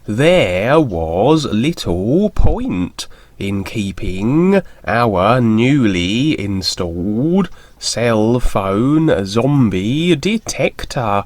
there was little point in keeping our newly installed cell phone zombie detector.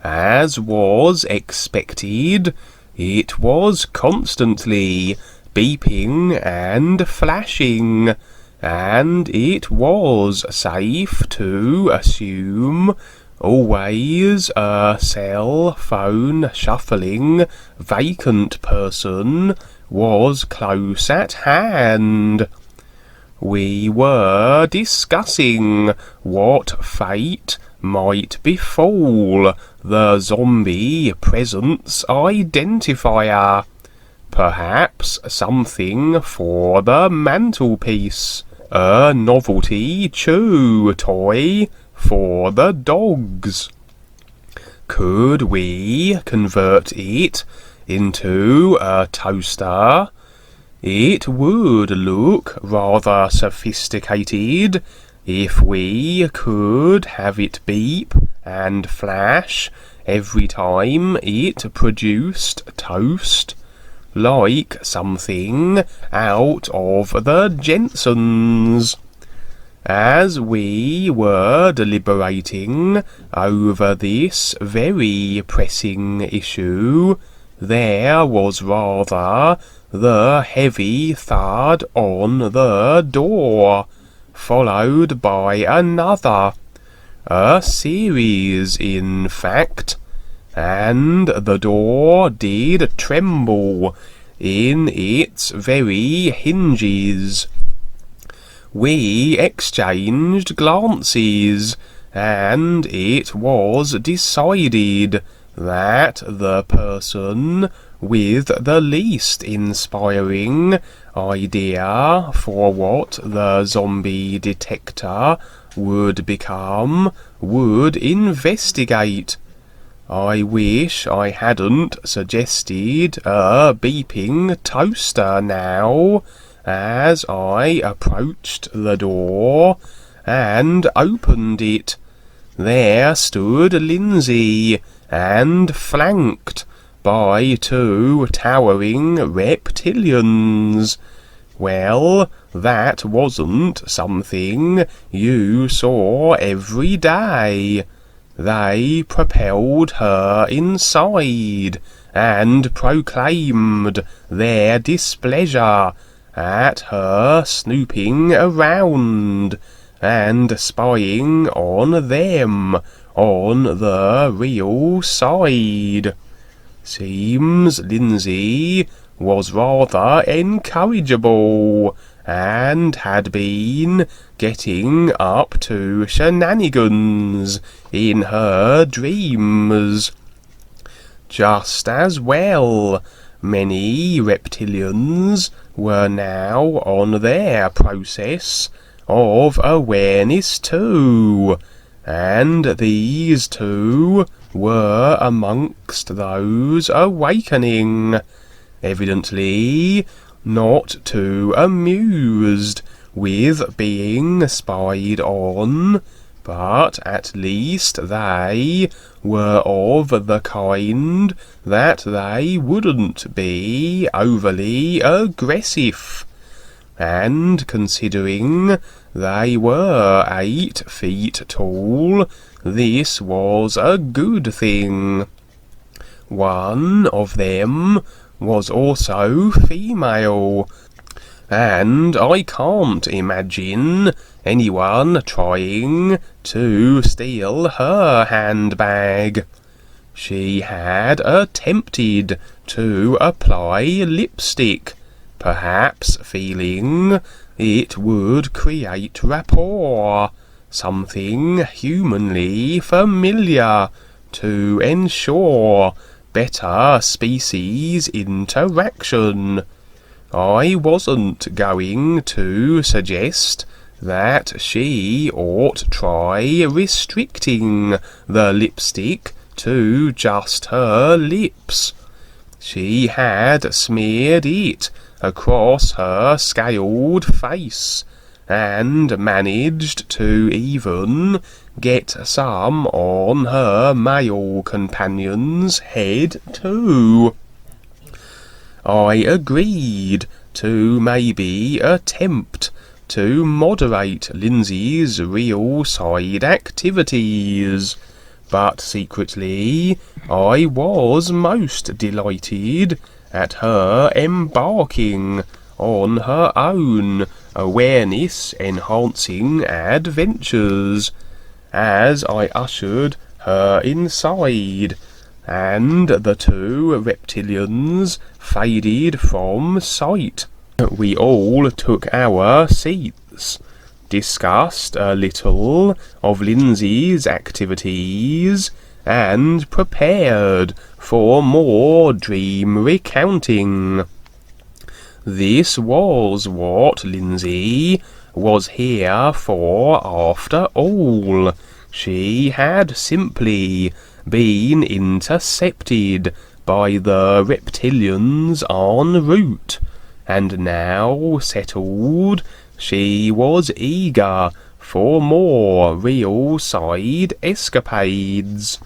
As was expected, it was constantly beeping and flashing, and it was safe to assume always a cell phone shuffling vacant person was close at hand. We were discussing what fate might befall the zombie presence identifier. Perhaps something for the mantelpiece, a novelty chew toy for the dogs. Could we convert it into a toaster? It would look rather sophisticated if we could have it beep and flash every time it produced toast, like something out of the Jetsons. As we were deliberating over this very pressing issue, there was rather the heavy thud on the door, followed by another, a series in fact, and the door did tremble in its very hinges. We exchanged glances, and it was decided that the person with the least inspiring idea for what the zombie detector would become would investigate. I wish I hadn't suggested a beeping toaster now, as I approached the door and opened it. There stood Lindsay, and flanked by two towering reptilians. Well, that wasn't something you saw every day. They propelled her inside and proclaimed their displeasure at her snooping around and spying on them on the real side. Seems Lindsay was rather incorrigible and had been getting up to shenanigans in her dreams. Just as well, many reptilians were now on their process of awareness too, and these two were amongst those awakening, evidently not too amused with being spied on, but at least they were of the kind that they wouldn't be overly aggressive. And considering they were 8 feet tall, this was a good thing. One of them was also female, and I can't imagine anyone trying to steal her handbag. She had attempted to apply lipstick, perhaps feeling it would create rapport, something humanly familiar to ensure better species interaction. I wasn't going to suggest that she ought try restricting the lipstick to just her lips. She had smeared it across her scaled face, and managed to even get some on her male companion's head too. I agreed to maybe attempt to moderate Lindsay's real side activities, but secretly I was most delighted at her embarking on her own awareness-enhancing adventures as I ushered her inside, and the two reptilians faded from sight. We all took our seats, discussed a little of Lindsay's activities, and prepared for more dream recounting. This was what Lindsay was here for after all. She had simply been intercepted by the reptilians en route, and now settled, she was eager for more real side escapades.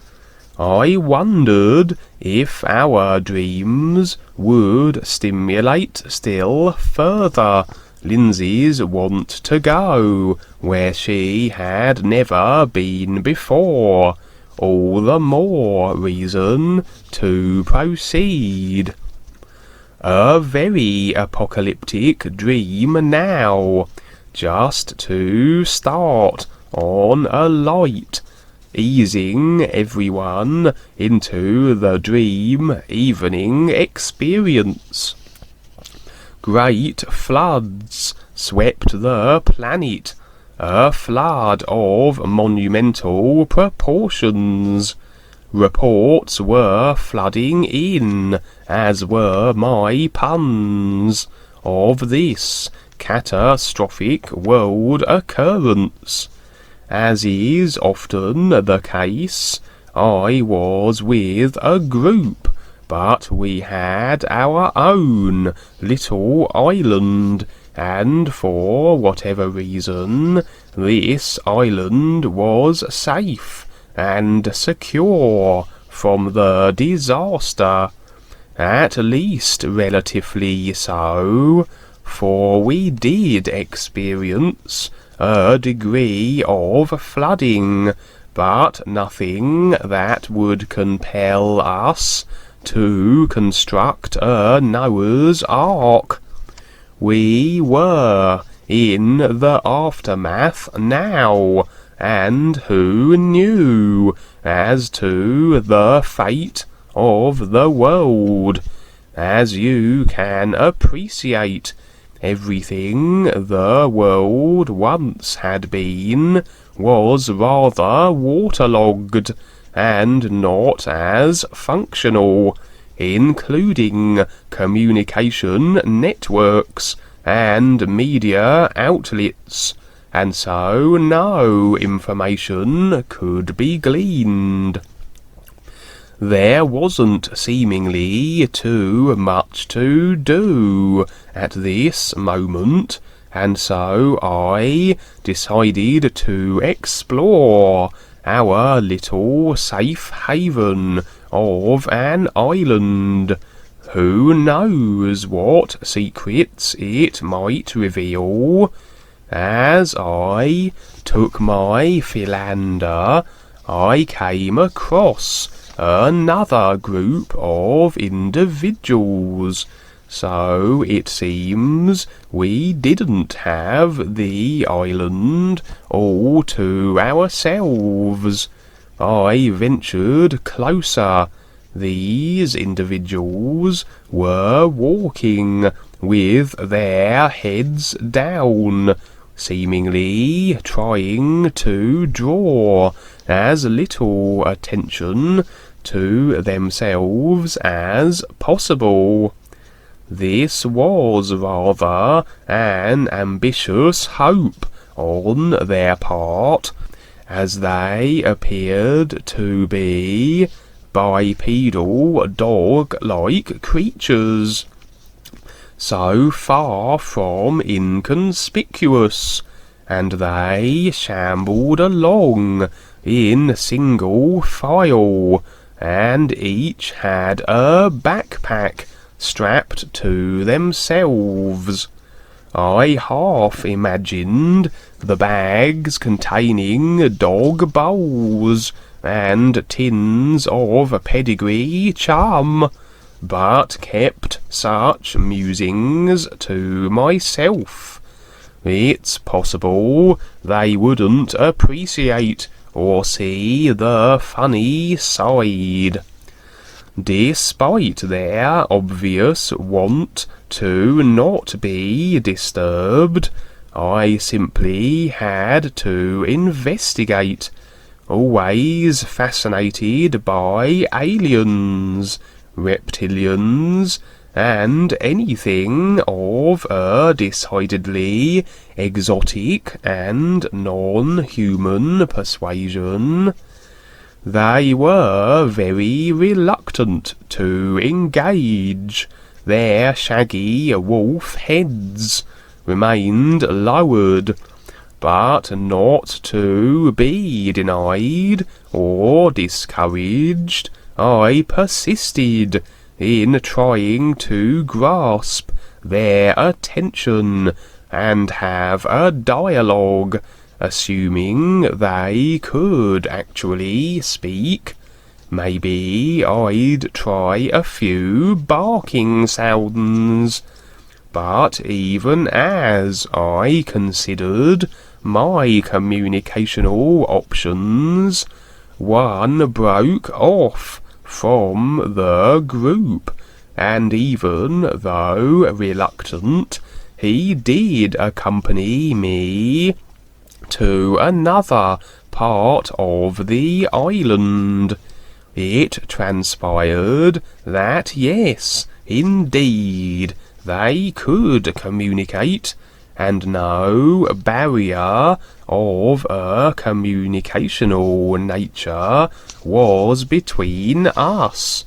I wondered if our dreams would stimulate still further Lindsay's want to go where she had never been before. All the more reason to proceed. A very apocalyptic dream now, just to start on a light, easing everyone into the dream evening experience. Great floods swept the planet, a flood of monumental proportions. Reports were flooding in, as were my puns, of this catastrophic world occurrence. As is often the case, I was with a group, but we had our own little island, and for whatever reason, this island was safe and secure from the disaster, at least relatively so, for we did experience a degree of flooding, but nothing that would compel us to construct a Noah's Ark. We were in the aftermath now, and who knew as to the fate of the world? As you can appreciate, everything the world once had been was rather waterlogged and not as functional, including communication networks and media outlets, and so no information could be gleaned. There wasn't seemingly too much to do at this moment, and so I decided to explore our little safe haven of an island. Who knows what secrets it might reveal? As I took my philander, I came across another group of individuals. So it seems we didn't have the island all to ourselves. I ventured closer. These individuals were walking with their heads down, seemingly trying to draw as little attention to themselves as possible. This was rather an ambitious hope on their part, as they appeared to be bipedal dog-like creatures, so far from inconspicuous, and they shambled along in single file, and each had a backpack strapped to themselves. I half imagined the bags containing dog bowls and tins of pedigree chum, but kept such musings to myself. It's possible they wouldn't appreciate or see the funny side. Despite their obvious want to not be disturbed, I simply had to investigate, always fascinated by aliens, reptilians, and anything of a decidedly exotic and non-human persuasion. They were very reluctant to engage. Their shaggy wolf heads remained lowered, but not to be denied or discouraged. I persisted in trying to grasp their attention and have a dialogue, assuming they could actually speak. Maybe I'd try a few barking sounds. But even as I considered my communicational options, one broke off from the group, and even though reluctant, he did accompany me to another part of the island. It transpired that yes, indeed, they could communicate, and no barrier of a communicational nature was between us.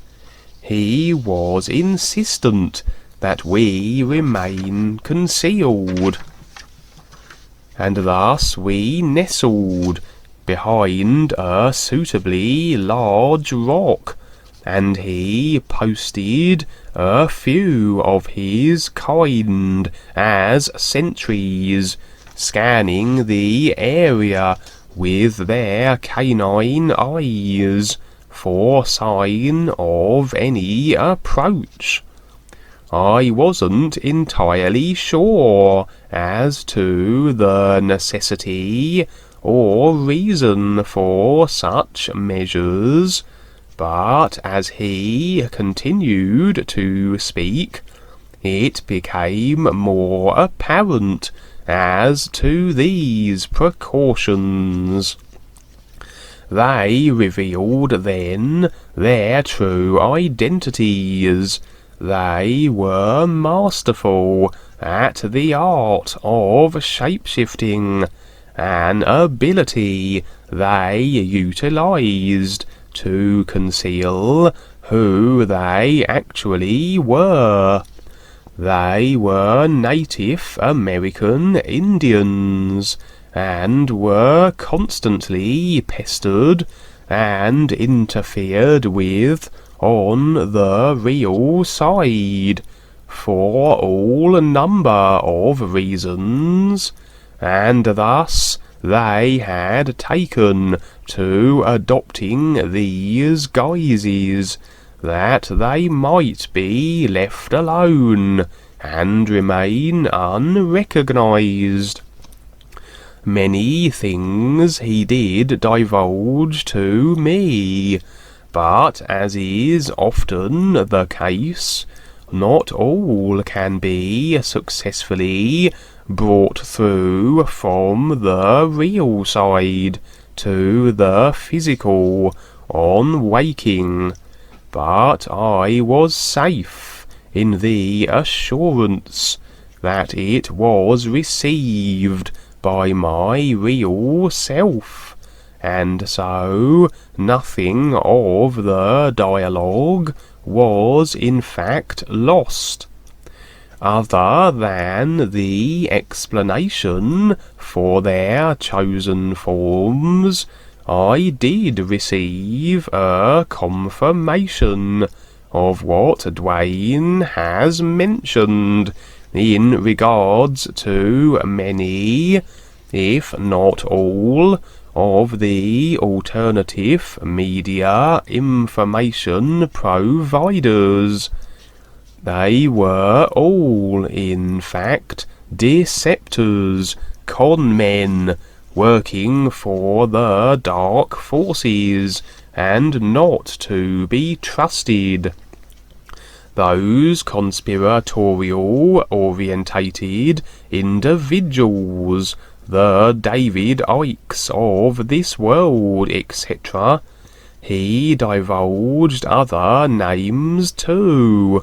He was insistent that we remain concealed, and thus we nestled behind a suitably large rock, and he posted a few of his kind as sentries, scanning the area with their canine eyes for sign of any approach. I wasn't entirely sure as to the necessity or reason for such measures, but as he continued to speak, it became more apparent as to these precautions. They revealed then their true identities. They were masterful at the art of shapeshifting, an ability they utilized to conceal who they actually were. They were Native American Indians, and were constantly pestered and interfered with on the real side, for all number of reasons, and thus they had taken to adopting these guises, that they might be left alone and remain unrecognized. Many things he did divulge to me, but as is often the case, not all can be successfully brought through from the real side to the physical on waking, but I was safe in the assurance that it was received by my real self, and so nothing of the dialogue was in fact lost. Other than the explanation for their chosen forms, I did receive a confirmation of what Dwayne has mentioned in regards to many, if not all, of the alternative media information providers. They were all, in fact, deceptors, con men, working for the dark forces, and not to be trusted. Those conspiratorial-orientated individuals, the David Ikes of this world, etc. He divulged other names too,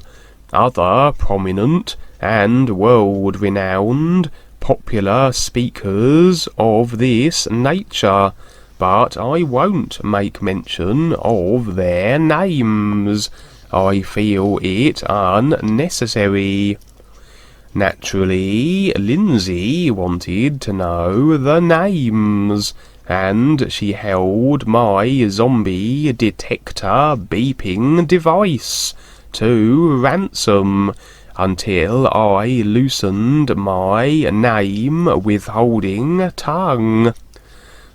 other prominent and world-renowned popular speakers of this nature, but I won't make mention of their names. I feel it unnecessary. Naturally, Lindsay wanted to know the names, and she held my zombie detector beeping device to ransom until I loosened my name withholding tongue.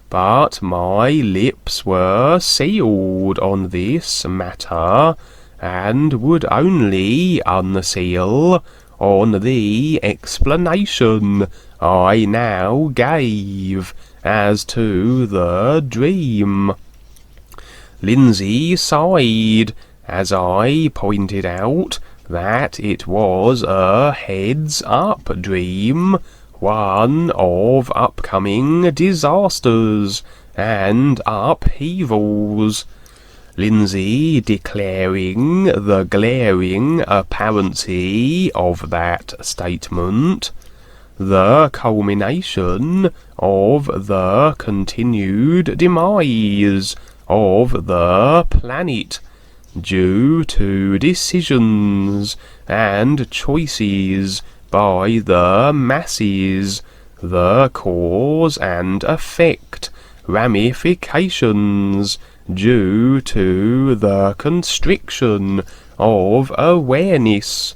But my lips were sealed on this matter, and would only unseal on the explanation I now gave as to the dream. Lindsay sighed as I pointed out that it was a heads-up dream, one of upcoming disasters and upheavals. Lindsay declaring the glaring apparency of that statement, the culmination of the continued demise of the planet due to decisions and choices by the masses, the cause and effect ramifications due to the constriction of awareness,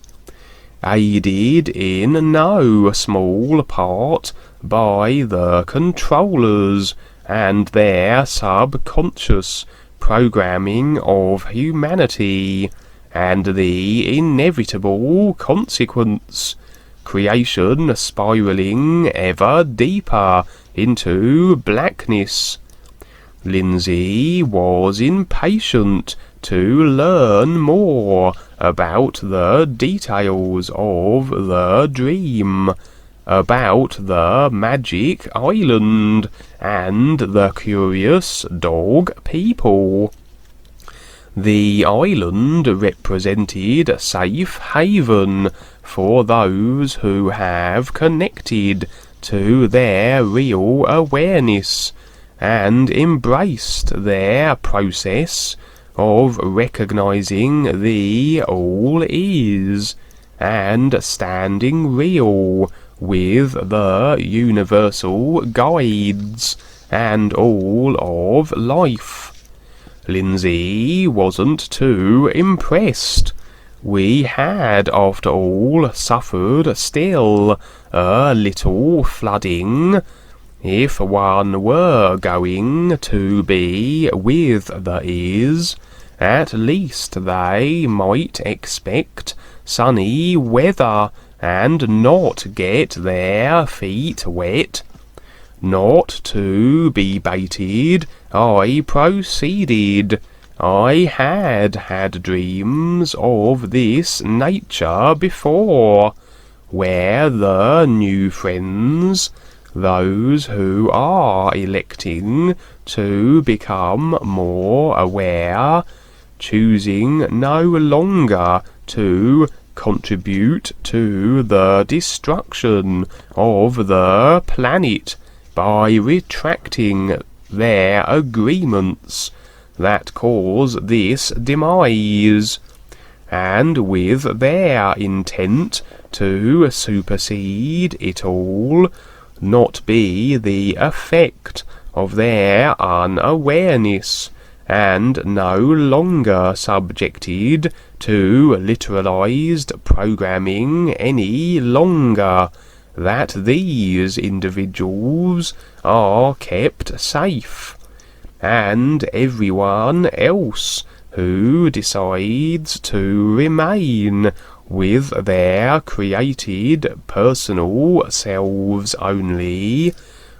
aided in no small part by the controllers and their subconscious programming of humanity, and the inevitable consequence, creation spiralling ever deeper into blackness. Lindsay was impatient to learn more about the details of the dream, about the magic island and the curious dog people. The island represented a safe haven for those who have connected to their real awareness and embraced their process of recognizing the all is and standing real with the universal guides and all of life. Lindsay wasn't too impressed. We had, after all, suffered still a little flooding. If one were going to be with the is, at least they might expect sunny weather and not get their feet wet. Not to be baited, I proceeded. I had dreams of this nature before, where the Nufriends, those who are electing to become more aware, choosing no longer to contribute to the destruction of the planet by retracting their agreements that cause this demise, and with their intent to supersede it all, not be the effect of their unawareness, and no longer subjected to literalized programming any longer, that these individuals are kept safe, and everyone else who decides to remain with their created personal selves only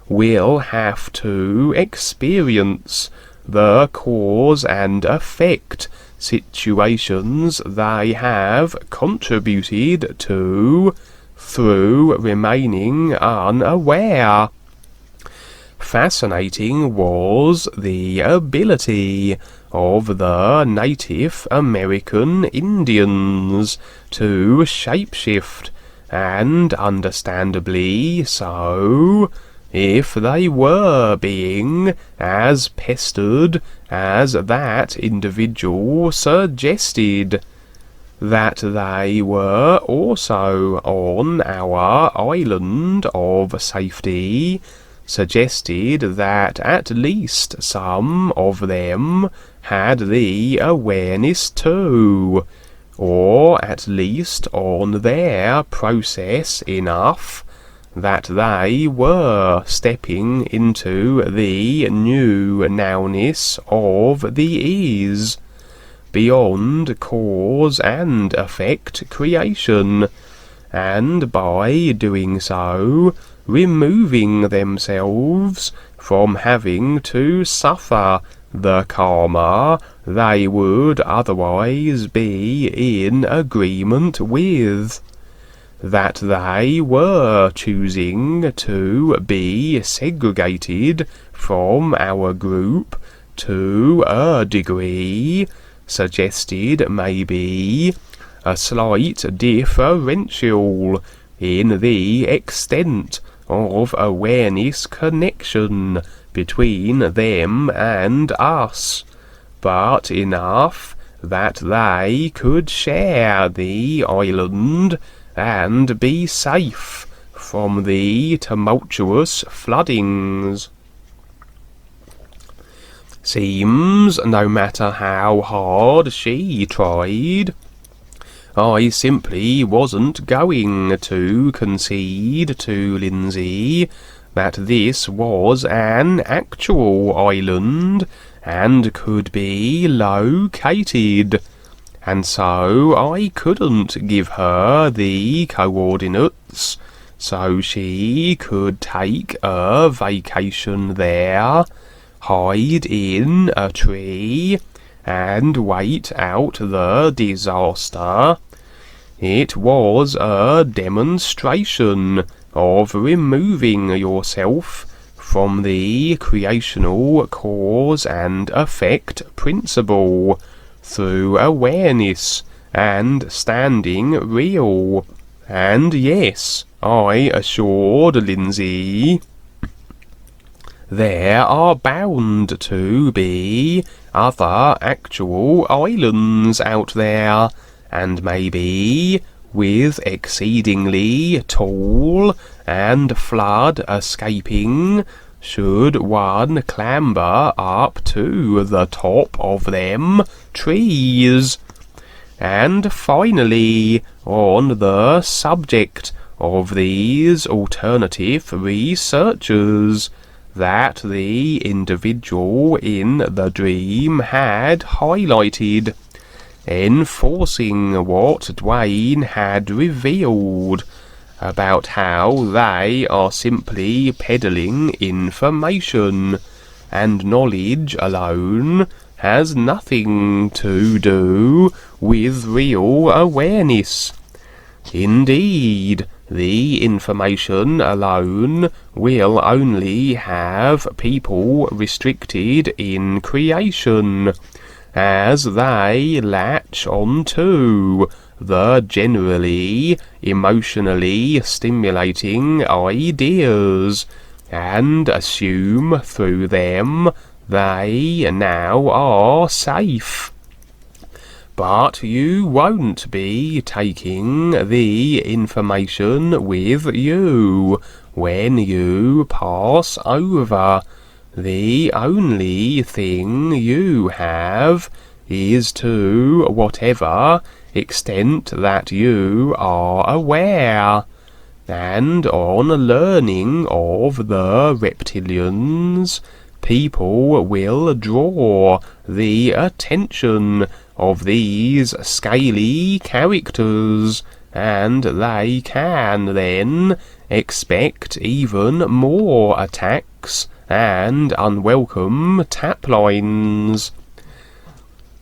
will have to experience the cause and effect situations they have contributed to through remaining unaware. Fascinating was the ability of the Native American Indians to shapeshift, and understandably so, if they were being as pestered as that individual suggested. That they were also on our island of safety suggested that at least some of them had the awareness too, or at least on their process enough that they were stepping into the new nowness of the ease, beyond cause and effect creation, and by doing so removing themselves from having to suffer the karma they would otherwise be in agreement with. That they were choosing to be segregated from our group to a degree suggested maybe a slight differential in the extent of awareness connection between them and us, but enough that they could share the island and be safe from the tumultuous floodings. Seems no matter how hard she tried, I simply wasn't going to concede to Lindsay that this was an actual island and could be located, and so I couldn't give her the coordinates so she could take a vacation there, hide in a tree, and wait out the disaster. It was a demonstration of removing yourself from the creational cause and effect principle through awareness and standing real. And yes, I assured Lindsay, there are bound to be other actual islands out there, and maybe with exceedingly tall and flood escaping should one clamber up to the top of them trees. And finally, on the subject of these alternative researchers that the individual in the dream had highlighted, enforcing what Dwayne had revealed about how they are simply peddling information, and knowledge alone has nothing to do with real awareness. Indeed, the information alone will only have people restricted in creation, as they latch onto the generally emotionally stimulating ideas, and assume through them they now are safe. But you won't be taking the information with you when you pass over, The only thing you have is to whatever extent that you are aware, and on learning of the reptilians, people will draw the attention of these scaly characters, and they can then expect even more attacks and unwelcome tap lines.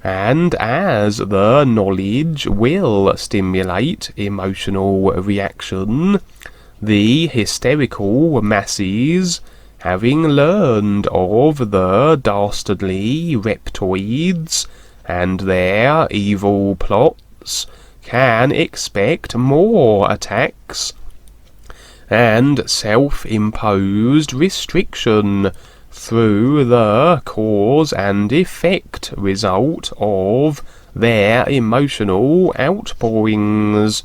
And as the knowledge will stimulate emotional reaction, the hysterical masses, having learned of the dastardly reptoids and their evil plots, can expect more attacks and self-imposed restriction through the cause and effect result of their emotional outpourings.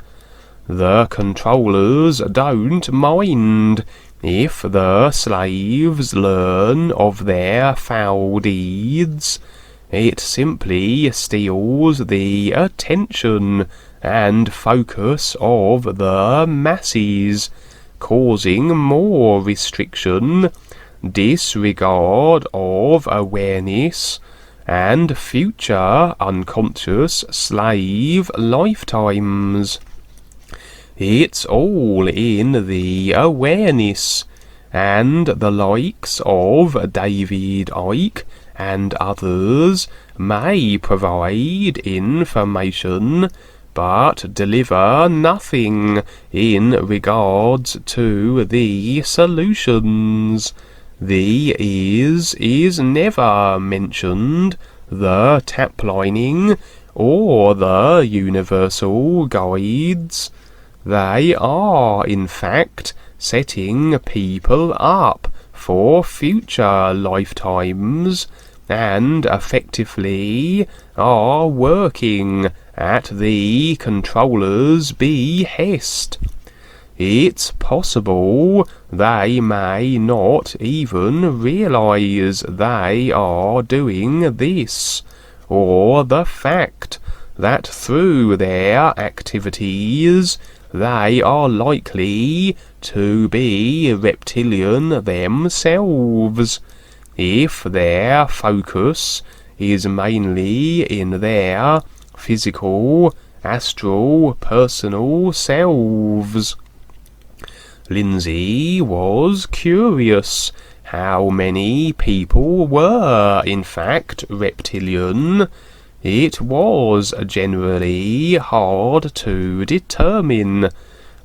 The controllers don't mind if the slaves learn of their foul deeds. It simply steals the attention and focus of the masses, causing more restriction, disregard of awareness, and future unconscious slave lifetimes. It's all in the awareness, and the likes of David Icke and others may provide information, but deliver nothing in regards to the solutions. The is never mentioned, the taplining, or the universal guides. They are, in fact, setting people up for future lifetimes, and effectively are working at the controller's behest. It's possible they may not even realize they are doing this, or the fact that through their activities they are likely to be reptilian themselves, if their focus is mainly in their physical, astral, personal selves. Lindsay was curious how many people were in fact reptilian. It was generally hard to determine.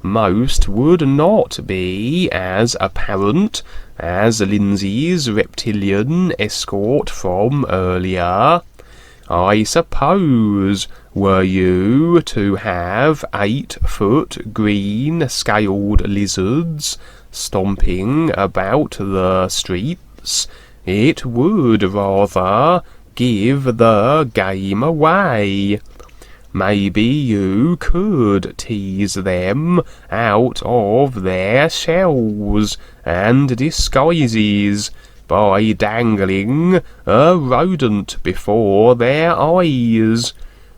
Most would not be as apparent as Lindsay's reptilian escort from earlier. I suppose, were you to have 8-foot green scaled lizards stomping about the streets, it would rather give the game away. Maybe you could tease them out of their shells and disguises by dangling a rodent before their eyes,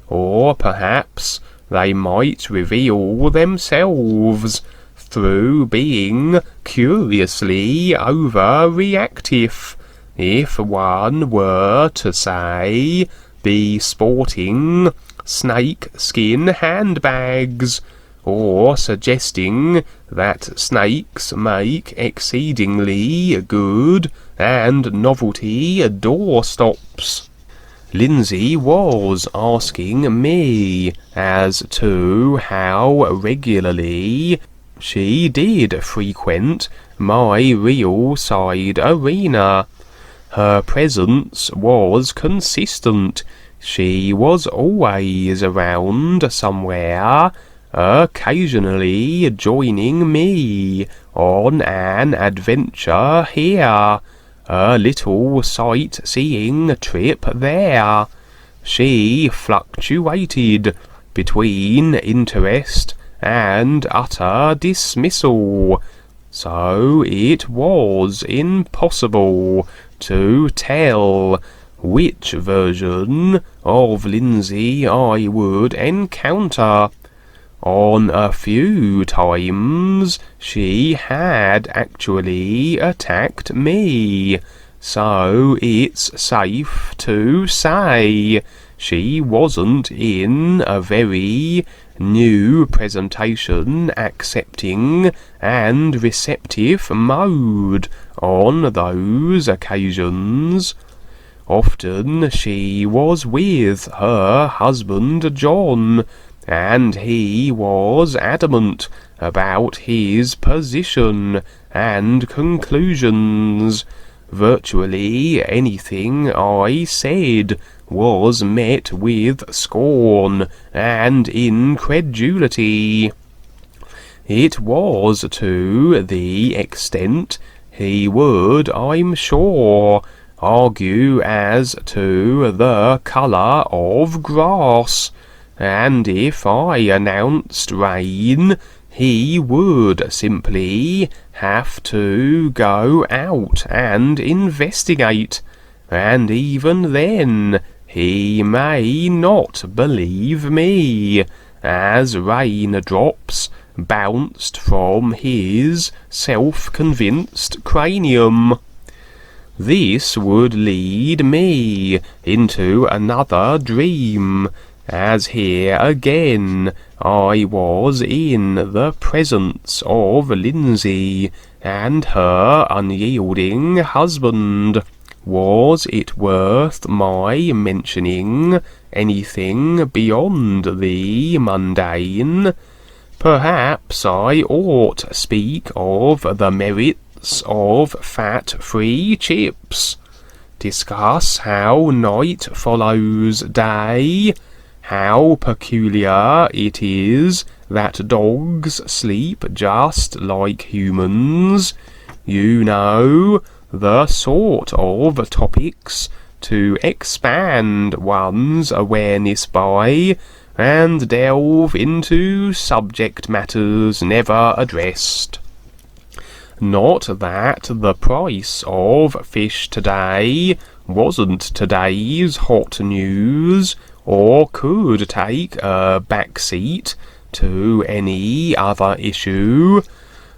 or perhaps they might reveal themselves through being curiously overreactive. If one were to say, be sporting snake skin handbags, or suggesting that snakes make exceedingly good and novelty doorstops. Lindsay was asking me as to how regularly she did frequent my real side arena. Her presence was consistent. She was always around somewhere, occasionally joining me on an adventure here, a little sightseeing trip there. She fluctuated between interest and utter dismissal, so it was impossible to tell which version of Lindsay I would encounter. On a few times she had actually attacked me, so it's safe to say she wasn't in a very new presentation accepting and receptive mode on those occasions. Often she was with her husband John, and he was adamant about his position and conclusions. Virtually anything I said was met with scorn and incredulity. It was to the extent he would, I'm sure, argue as to the colour of grass, and if I announced rain, he would simply have to go out and investigate, and even then he may not believe me, as raindrops bounced from his self-convinced cranium. This would lead me into another dream, as here again I was in the presence of Lindsay and her unyielding husband. Was it worth my mentioning anything beyond the mundane? Perhaps I ought speak of the merits of fat-free chips, discuss how night follows day, how peculiar it is that dogs sleep just like humans. You know, the sort of topics to expand one's awareness by, and delve into subject matters never addressed. Not that the price of fish today wasn't today's hot news, or could take a backseat to any other issue,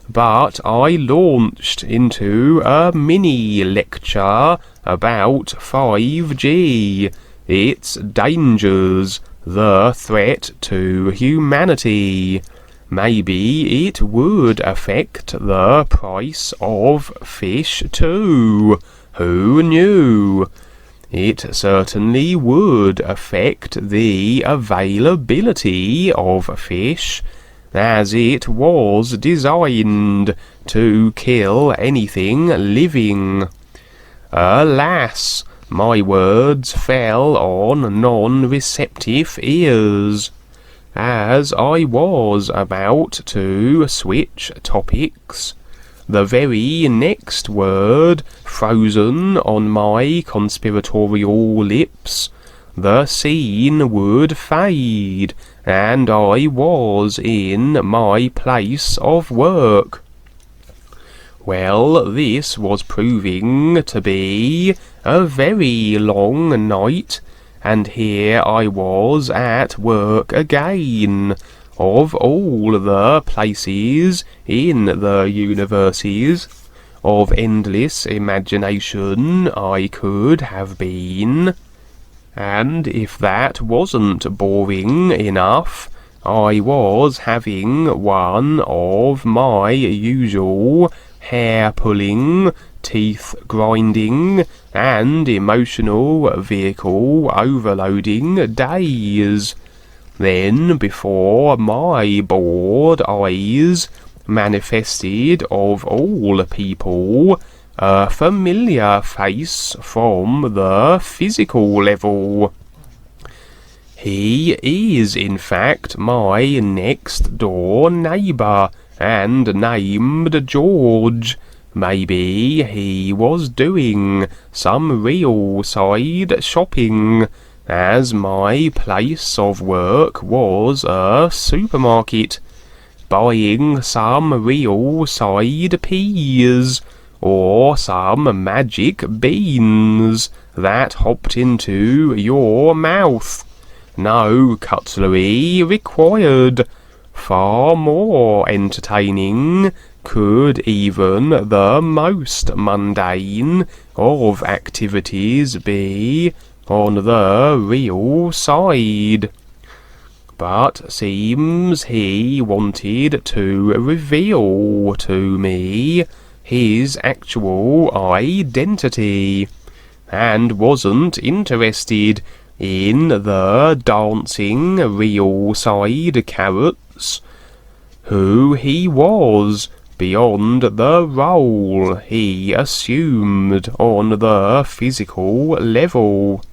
but I launched into a mini-lecture about 5G, its dangers, the threat to humanity. Maybe it would affect the price of fish too. Who knew? It certainly would affect the availability of fish, as it was designed to kill anything living. Alas, my words fell on non-receptive ears. As I was about to switch topics, the very next word frozen on my conspiratorial lips, the scene would fade, and I was in my place of work. Well, this was proving to be a very long night, and here I was at work again. Of all the places in the universes of endless imagination I could have been. And if that wasn't boring enough, I was having one of my usual hair-pulling, teeth-grinding, and emotional vehicle-overloading days. Then, before my bored eyes, manifested of all people a familiar face from the physical level. He is, in fact, my next-door neighbour, and named George. Maybe he was doing some real side shopping, as my place of work was a supermarket, buying some real side peas, or some magic beans that hopped into your mouth. No cutlery required. Far more entertaining could even the most mundane of activities be on the real side. But seems he wanted to reveal to me his actual identity, and wasn't interested in the dancing real side carrots. Who he was beyond the role he assumed on the physical level.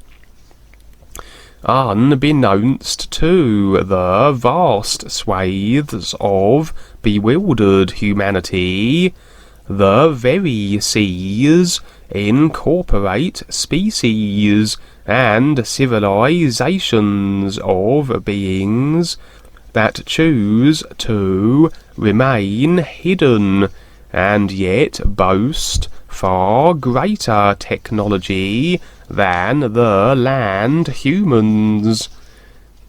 Unbeknownst to the vast swathes of bewildered humanity, the very seas incorporate species and civilizations of beings that choose to remain hidden, and yet boast far greater technology than the land humans.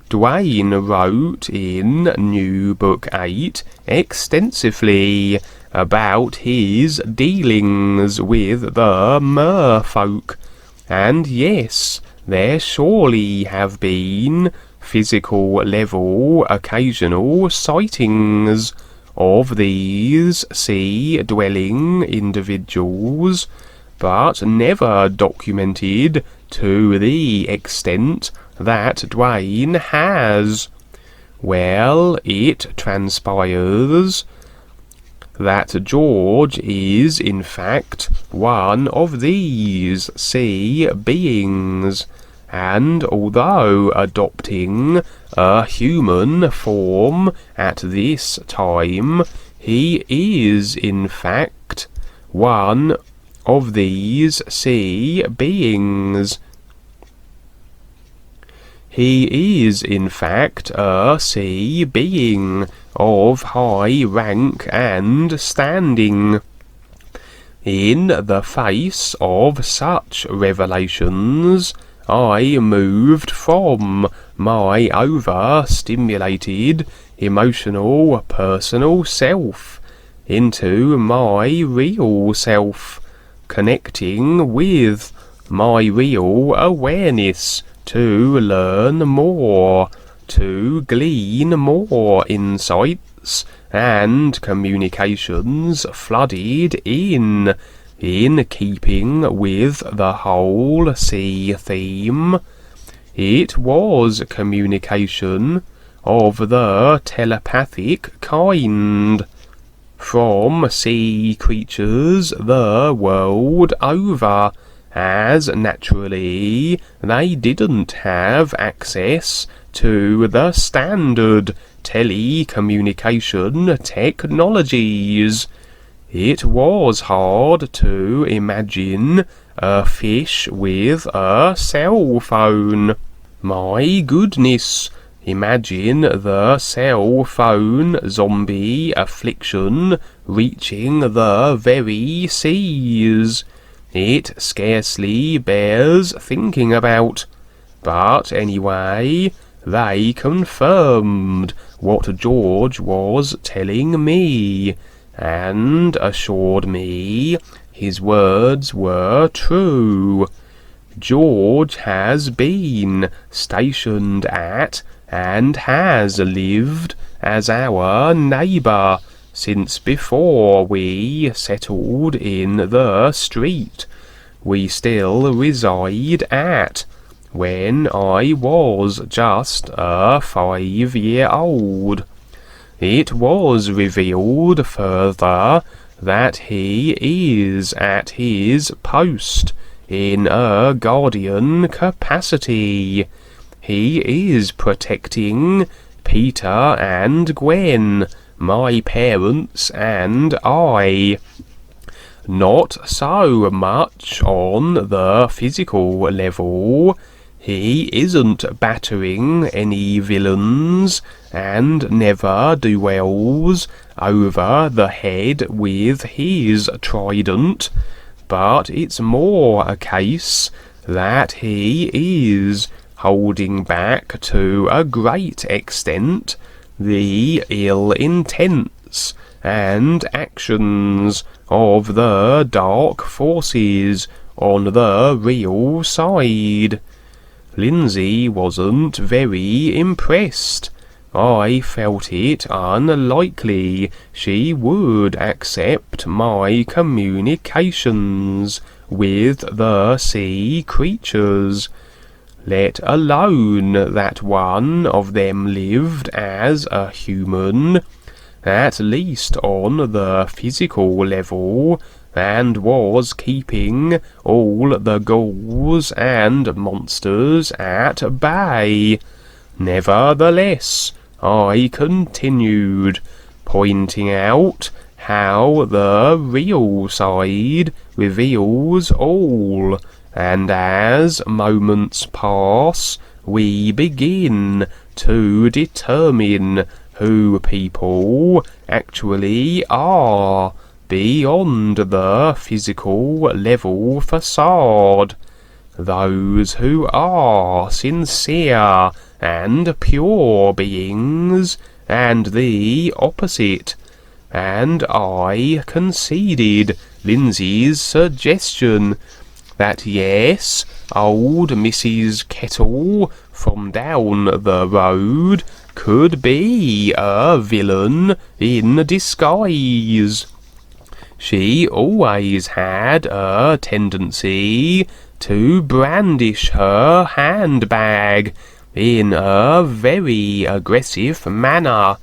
Duane wrote in New Book 8 extensively about his dealings with the merfolk, and yes, there surely have been physical level occasional sightings of these sea-dwelling individuals, but never documented to the extent that Duane has. Well, it transpires that George is in fact one of these sea beings, and although adopting a human form at this time, he is in fact one of these sea beings. He is in fact a sea being of high rank and standing. In the face of such revelations, I moved from my overstimulated emotional personal self into my real self, connecting with my real awareness to learn more, to glean more insights and communications flooded in keeping with the whole sea theme. It was communication of the telepathic kind, from sea creatures the world over, as naturally they didn't have access to the standard telecommunication technologies. It was hard to imagine a fish with a cell phone. My goodness, imagine the cell phone zombie affliction reaching the very seas. It scarcely bears thinking about. But anyway, they confirmed what George was telling me, and assured me his words were true. George has been stationed at and has lived as our neighbour since before we settled in the street we still reside at, when I was just a 5-year-old. It was revealed further that he is at his post in a guardian capacity. He is protecting Peter and Gwen, my parents and I. Not so much on the physical level. He isn't battering any villains, and never dwells over the head with his trident, but it's more a case that he is holding back to a great extent the ill intents and actions of the dark forces on the real side. Lindsay wasn't very impressed. I felt it unlikely she would accept my communications with the sea creatures, let alone that one of them lived as a human, at least on the physical level, and was keeping all the ghouls and monsters at bay. Nevertheless, I continued, pointing out how the real side reveals all, and as moments pass, we begin to determine who people actually are beyond the physical level facade. Those who are sincere and pure beings, and the opposite. And I conceded Lindsay's suggestion that yes, old Mrs. Kettle from down the road could be a villain in disguise. She always had a tendency to brandish her handbag in a very aggressive manner,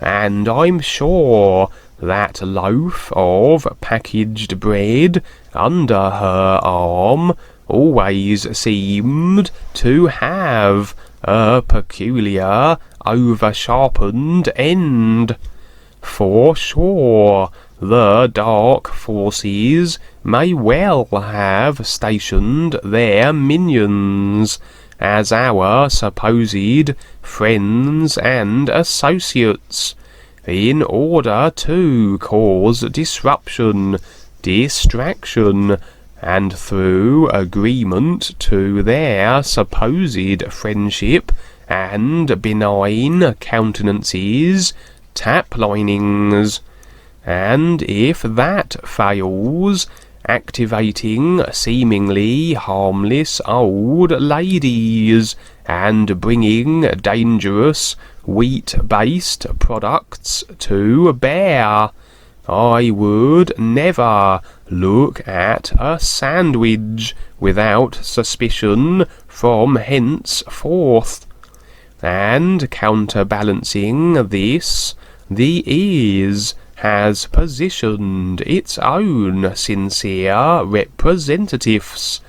and I'm sure that loaf of packaged bread under her arm always seemed to have a peculiar over-sharpened end. For sure, the dark forces may well have stationed their minions as our supposed friends and associates, in order to cause disruption, distraction, and through agreement to their supposed friendship and benign countenances, tap linings. And if that fails, activating seemingly harmless old ladies and bringing dangerous wheat-based products to bear. I would never look at a sandwich without suspicion from henceforth. And counterbalancing this, the ears has positioned its own sincere representatives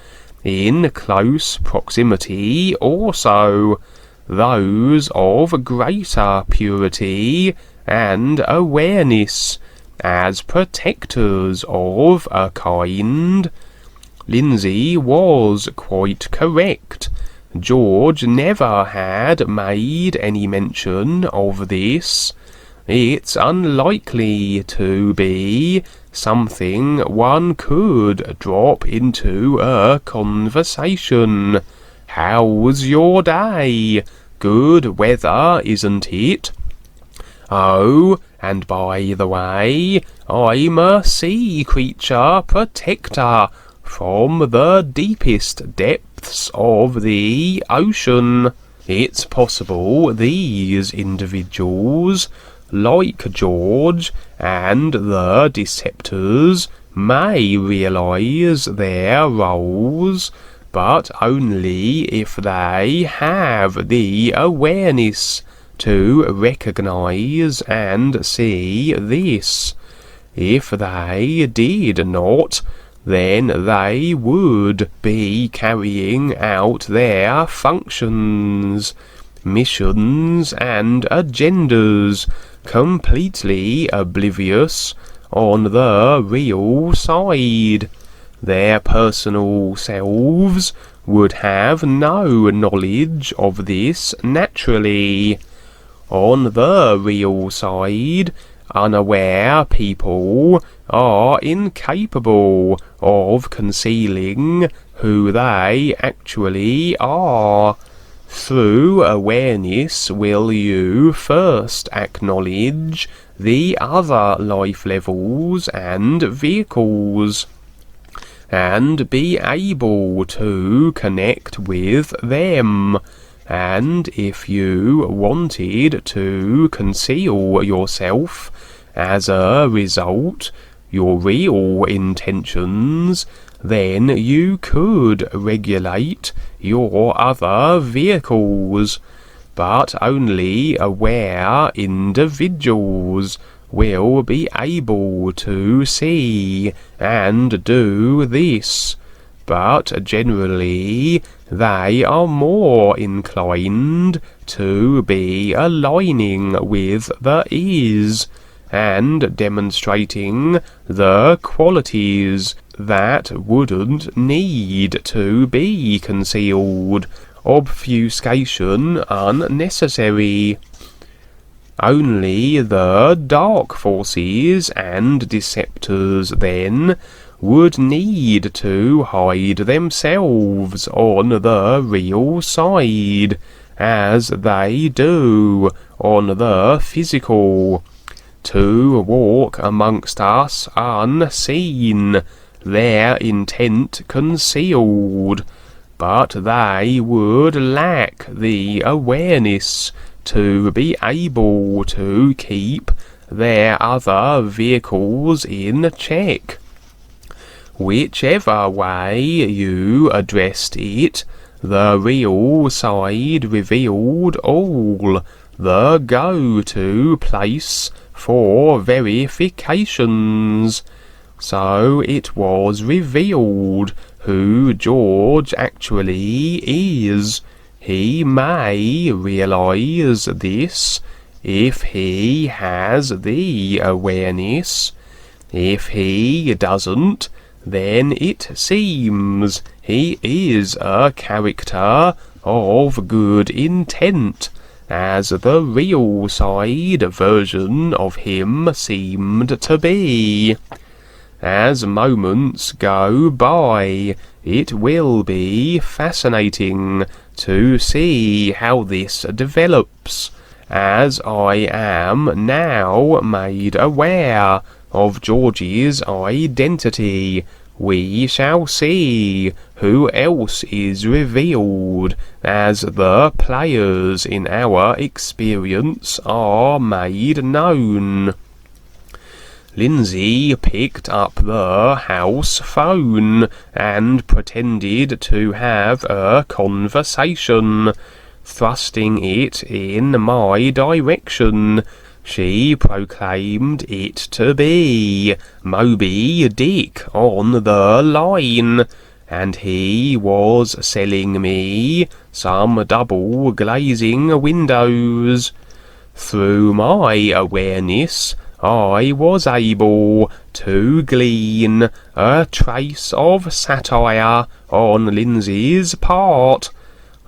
in close proximity also, those of greater purity and awareness, as protectors of a kind. Lindsay was quite correct. George never had made any mention of this. It's unlikely to be something one could drop into a conversation. How's your day? Good weather, isn't it? Oh, and by the way, I'm a sea creature protector from the deepest depths of the ocean. It's possible these individuals, like George and the Deceptors, may realise their roles, but only if they have the awareness to recognise and see this. If they did not, then they would be carrying out their functions, missions and agendas, completely oblivious on the real side. Their personal selves would have no knowledge of this naturally. On the real side, Unaware people are incapable of concealing who they actually are. Through awareness will you first acknowledge the other life levels and vehicles, and be able to connect with them. And if you wanted to conceal yourself as a result, your real intentions, then you could regulate your other vehicles, but only aware individuals will be able to see and do this. But generally they are more inclined to be aligning with the is, and demonstrating the qualities that wouldn't need to be concealed. Obfuscation unnecessary. Only the dark forces and deceptors then would need to hide themselves on the real side, as they do on the physical, to walk amongst us unseen, their intent concealed, but they would lack the awareness to be able to keep their other vehicles in check. Whichever way you addressed it, the real side revealed all the go-to place for verifications. So it was revealed who George actually is. He may realize this if he has the awareness. If he doesn't, then it seems he is a character of good intent, as the real side version of him seemed to be. As moments go by, it will be fascinating to see how this develops, as I am now made aware of George's identity. We shall see who else is revealed as the players in our experience are made known. Lindsay picked up the house phone and pretended to have a conversation, thrusting it in my direction. She proclaimed it to be Moby Dick on the line, and he was selling me some double glazing windows. Through my awareness, I was able to glean a trace of satire on Lindsay's part.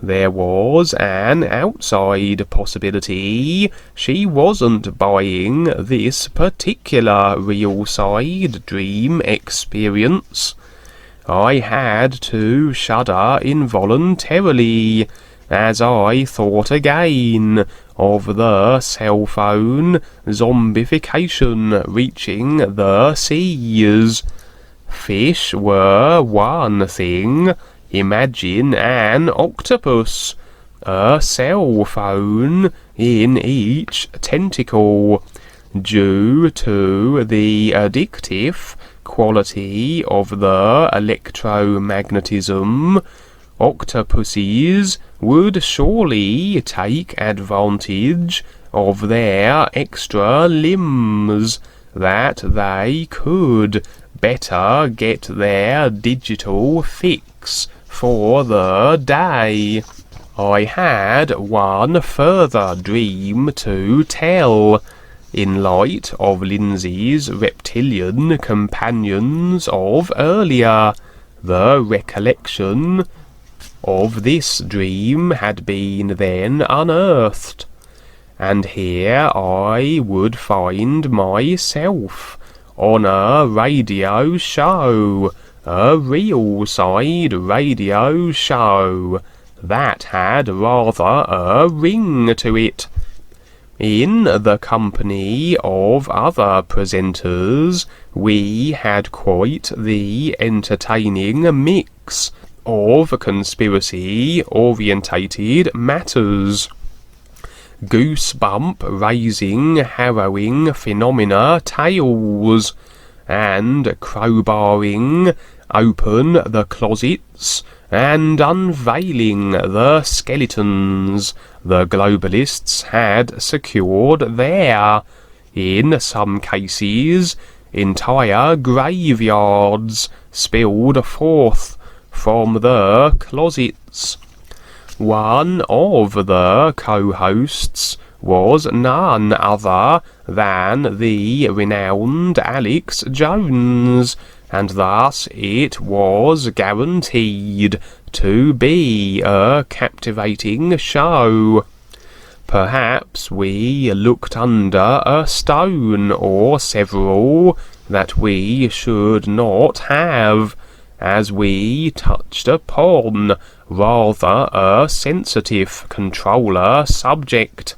There was an outside possibility she wasn't buying this particular real side dream experience. I had to shudder involuntarily as I thought again of the cell phone zombification reaching the seas. Fish were one thing. Imagine an octopus, a cell phone in each tentacle. Due to the addictive quality of the electromagnetism, octopuses would surely take advantage of their extra limbs, that they could better get their digital fix for the day. I had one further dream to tell. In light of Lindsay's reptilian companions of earlier, the recollection of this dream had been then unearthed. and here I would find myself on a radio show, a real side radio show that had rather a ring to it. In the company of other presenters, we had quite the entertaining mix of conspiracy-orientated matters, goosebump-raising, harrowing phenomena tales, and crowbarring open the closets and unveiling the skeletons the globalists had secured there. In some cases, entire graveyards spilled forth from the closets. One of the co-hosts was none other than the renowned Alex Jones, and thus it was guaranteed to be a captivating show. Perhaps we looked under a stone or several that we should not have, as we touched upon rather a sensitive controller subject.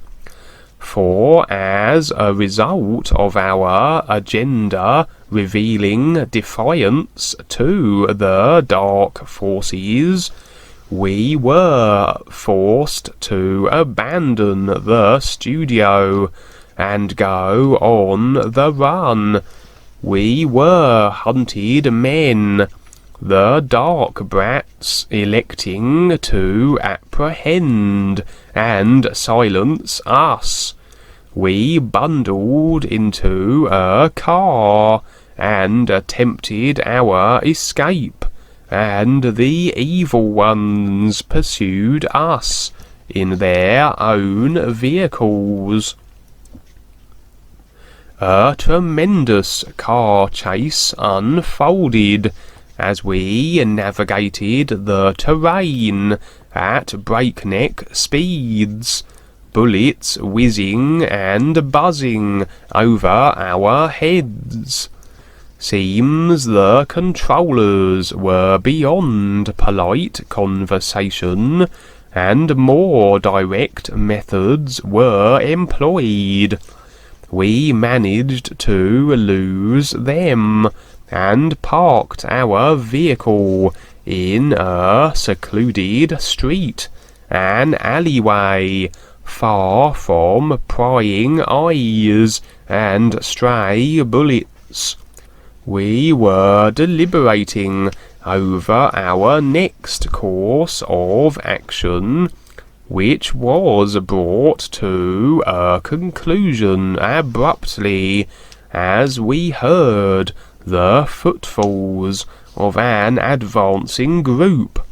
For as a result of our agenda revealing defiance to the dark forces, we were forced to abandon the studio and go on the run. We were hunted men, the dark brats electing to apprehend and silence us. We bundled into a car and attempted our escape, and the evil ones pursued us in their own vehicles. A tremendous car chase unfolded as we navigated the terrain at breakneck speeds, bullets whizzing and buzzing over our heads. Seems the controllers were beyond polite conversation, and more direct methods were employed. We managed to lose them, and parked our vehicle in a secluded street, an alleyway, far from prying eyes and stray bullets. We were deliberating over our next course of action, which was brought to a conclusion abruptly as we heard the footfalls of an advancing group.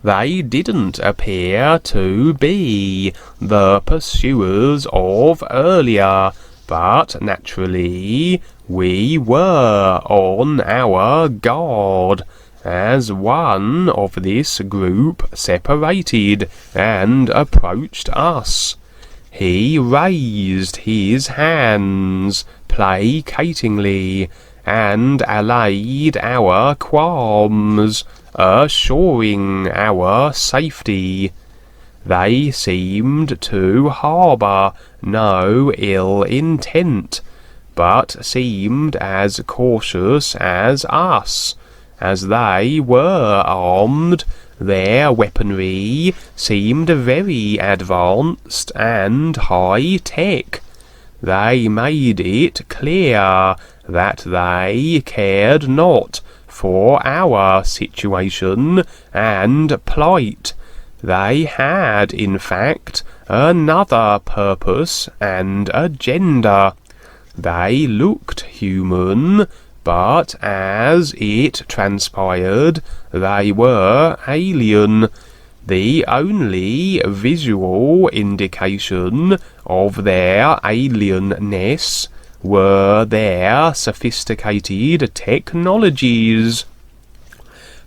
They didn't appear to be the pursuers of earlier, but naturally we were on our guard, as one of this group separated and approached us. He raised his hands placatingly and allayed our qualms, assuring our safety. They seemed to harbour no ill intent, but seemed as cautious as us, as they were armed. Their weaponry seemed very advanced and high-tech. They made it clear that they cared not for our situation and plight. They had, in fact, another purpose and agenda. They looked human, but as it transpired, they were alien. The only visual indication of their alienness were their sophisticated technologies.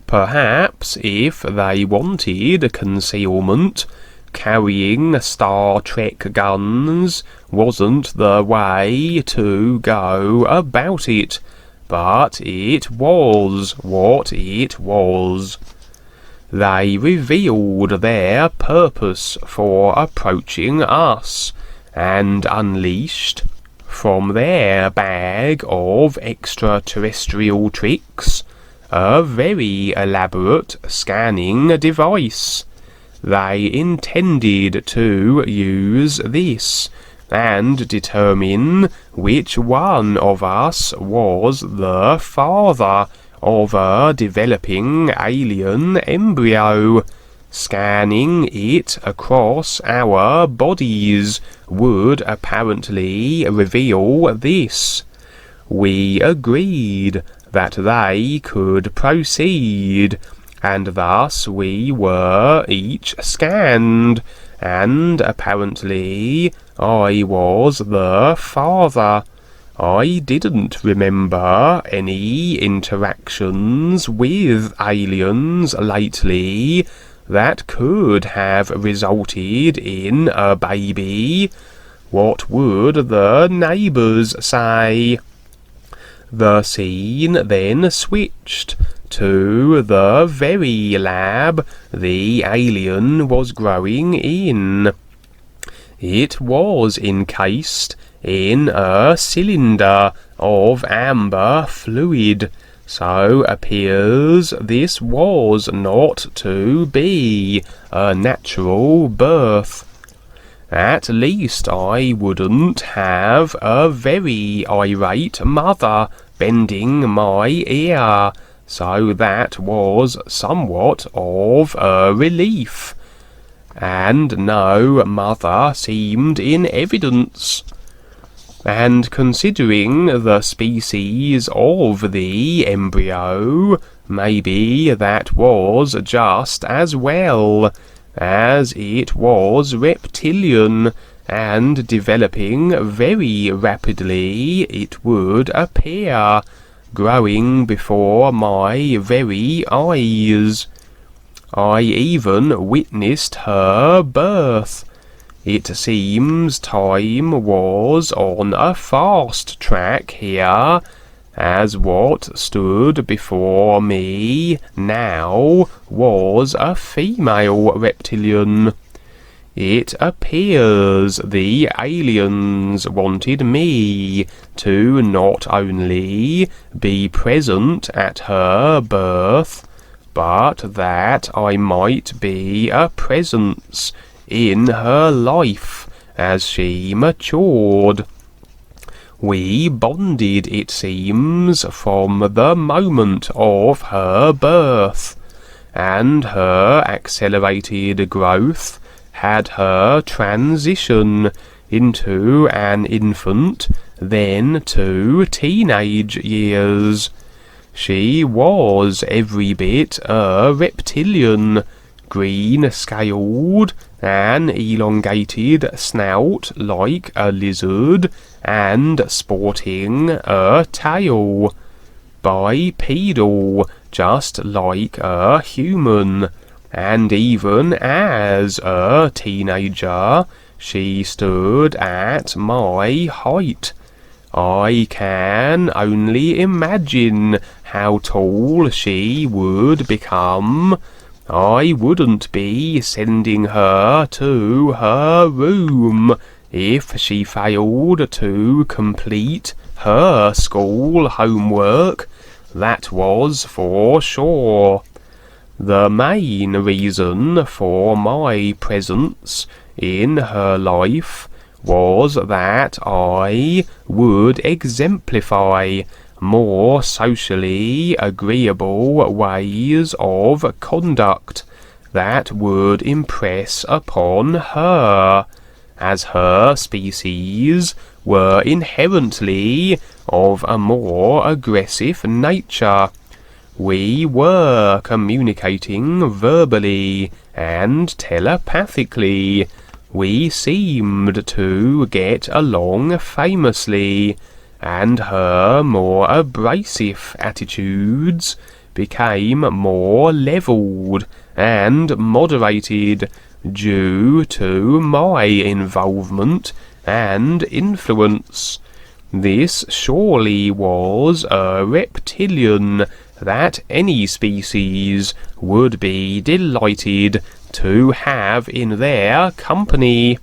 Perhaps if they wanted concealment, Carrying Star Trek guns wasn't the way to go about it, but it was what it was. They revealed their purpose for approaching us, and unleashed, from their bag of extraterrestrial tricks, a very elaborate scanning device. They intended to use this and determine which one of us was the father of a developing alien embryo. Scanning it across our bodies would apparently reveal this. We agreed that they could proceed, and thus we were each scanned, and apparently I was the father. I didn't remember any interactions with aliens lately that could have resulted in a baby. What would the neighbours say? The scene then switched to the very lab the alien was growing in. It was encased in a cylinder of amber fluid, so appears this was not to be a natural birth. At least I wouldn't have a very irate mother bending my ear, so that was somewhat of a relief. And no mother seemed in evidence. And considering the species of the embryo, maybe that was just as well, as it was reptilian, and developing very rapidly, it would appear, growing before my very eyes. I even witnessed her birth. It seems time was on a fast track here, as what stood before me now was a female reptilian. It appears the aliens wanted me to not only be present at her birth, but that I might be a presence in her life as she matured. We bonded, it seems, from the moment of her birth, and her accelerated growth had her transition into an infant, then to teenage years. She was every bit a reptilian, green-scaled, an elongated snout like a lizard, and sporting a tail. Bipedal, just like a human, and even as a teenager, she stood at my height. I can only imagine how tall she would become. I wouldn't be sending her to her room if she failed to complete her school homework, that was for sure. The main reason for my presence in her life was that I would exemplify more socially agreeable ways of conduct that would impress upon her, as her species were inherently of a more aggressive nature. We were communicating verbally and telepathically. We seemed to get along famously, and her more abrasive attitudes became more levelled and moderated due to my involvement and influence. This surely was a reptilian that any species would be delighted to have in their company.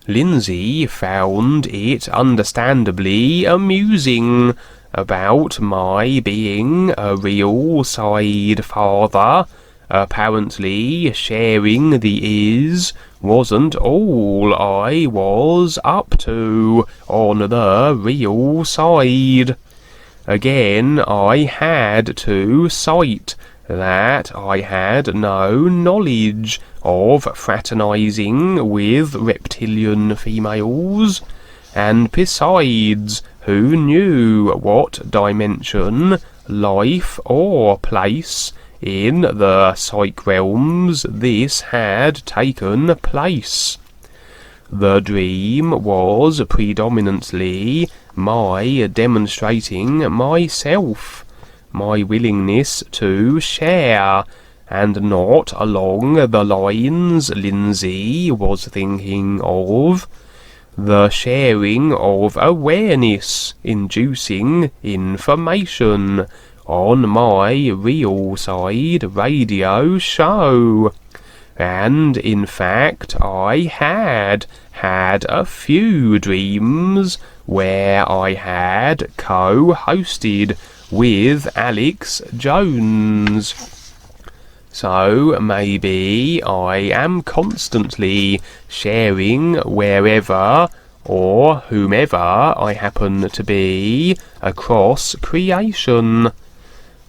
Lindsay found it understandably amusing about my being a real side father. Apparently sharing the is wasn't all I was up to on the real side. Again I had to cite that I had no knowledge of fraternizing with reptilian females, and besides, who knew what dimension, life, or place in the psych realms this had taken place? The dream was predominantly my demonstrating myself, my willingness to share, and not along the lines Lindsay was thinking of. The sharing of awareness, inducing information on my real side radio show. And in fact I had a few dreams where I had co-hosted with Alex Jones. So maybe I am constantly sharing wherever or whomever I happen to be across creation.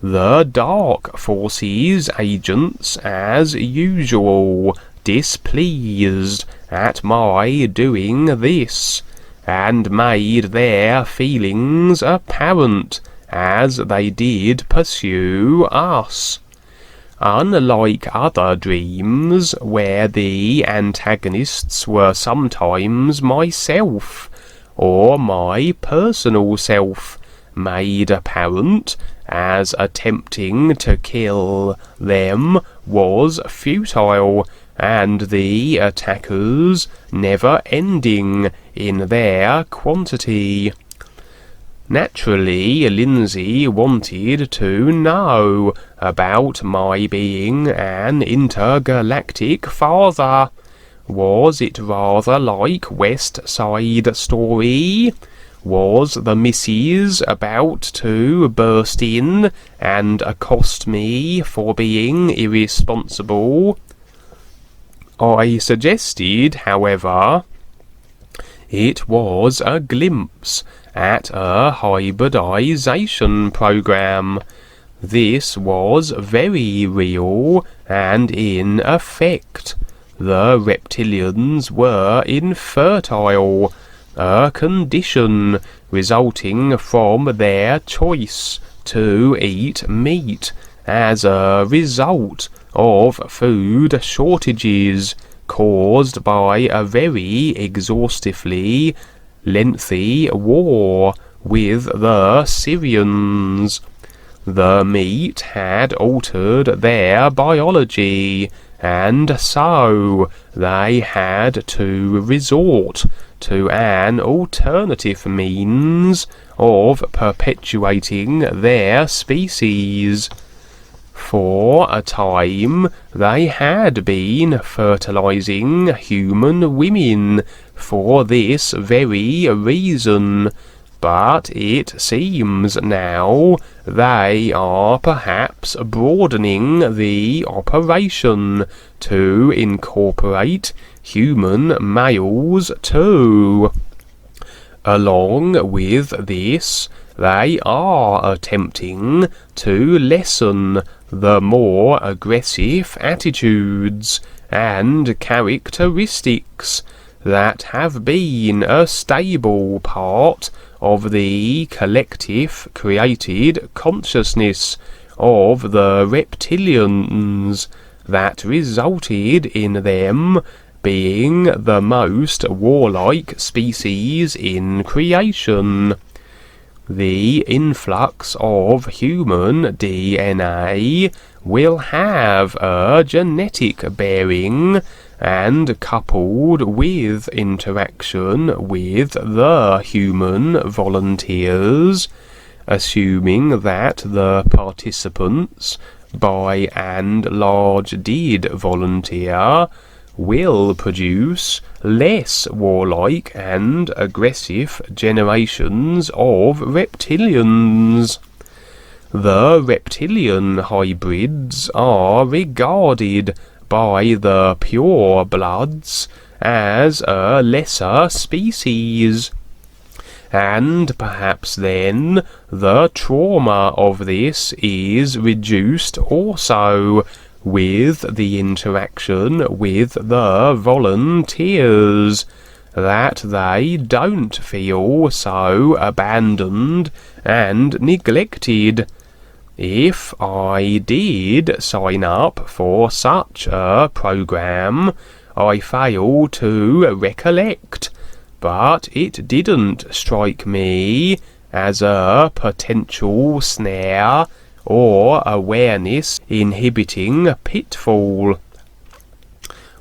The dark forces agents, as usual, displeased at my doing this, and made their feelings apparent as they did pursue us. Unlike other dreams, where the antagonists were sometimes myself, or my personal self, made apparent as attempting to kill them was futile, and the attackers never ending in their quantity. Naturally, Lindsay wanted to know about my being an intergalactic father. Was it rather like West Side Story? Was the missus about to burst in and accost me for being irresponsible? I suggested, however, it was a glimpse at a hybridization program. This was very real and in effect. The reptilians were infertile, a condition resulting from their choice to eat meat as a result of food shortages caused by a very exhaustively lengthy war with the Syrians. The meat had altered their biology, and so they had to resort to an alternative means of perpetuating their species. For a time they had been fertilizing human women for this very reason, but it seems now they are perhaps broadening the operation to incorporate human males too. Along with this, they are attempting to lessen the more aggressive attitudes and characteristics that have been a stable part of the collective created consciousness of the reptilians that resulted in them being the most warlike species in creation. The influx of human DNA will have a genetic bearing, and coupled with interaction with the human volunteers, assuming that the participants by and large did volunteer, will produce less warlike and aggressive generations of reptilians. The reptilian hybrids are regarded by the pure bloods as a lesser species, and perhaps then the trauma of this is reduced also with the interaction with the volunteers, that they don't feel so abandoned and neglected. If I did sign up for such a program, I fail to recollect, but it didn't strike me as a potential snare or awareness inhibiting pitfall.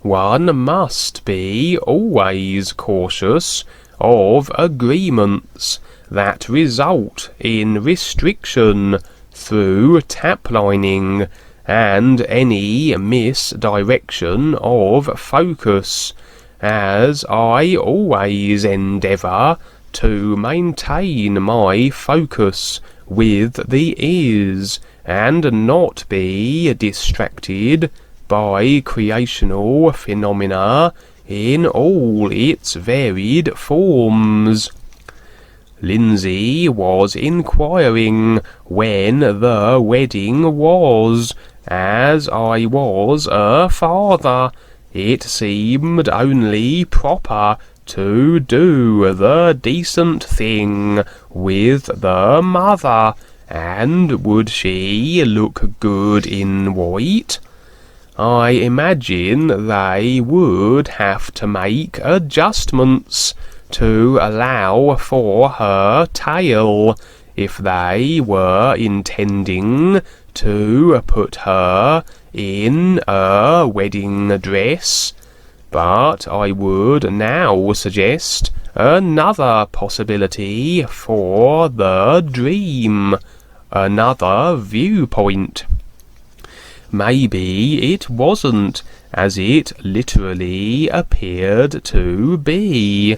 One must be always cautious of agreements that result in restriction through taplining and any misdirection of focus, as I always endeavour to maintain my focus with the ears and not be distracted by creational phenomena in all its varied forms. Lindsay was inquiring when the wedding was. As I was a father, it seemed only proper to do the decent thing with the mother. And would she look good in white? I imagine they would have to make adjustments to allow for her tail if they were intending to put her in a wedding dress. But I would now suggest another possibility for the dream, another viewpoint. Maybe it wasn't as it literally appeared to be.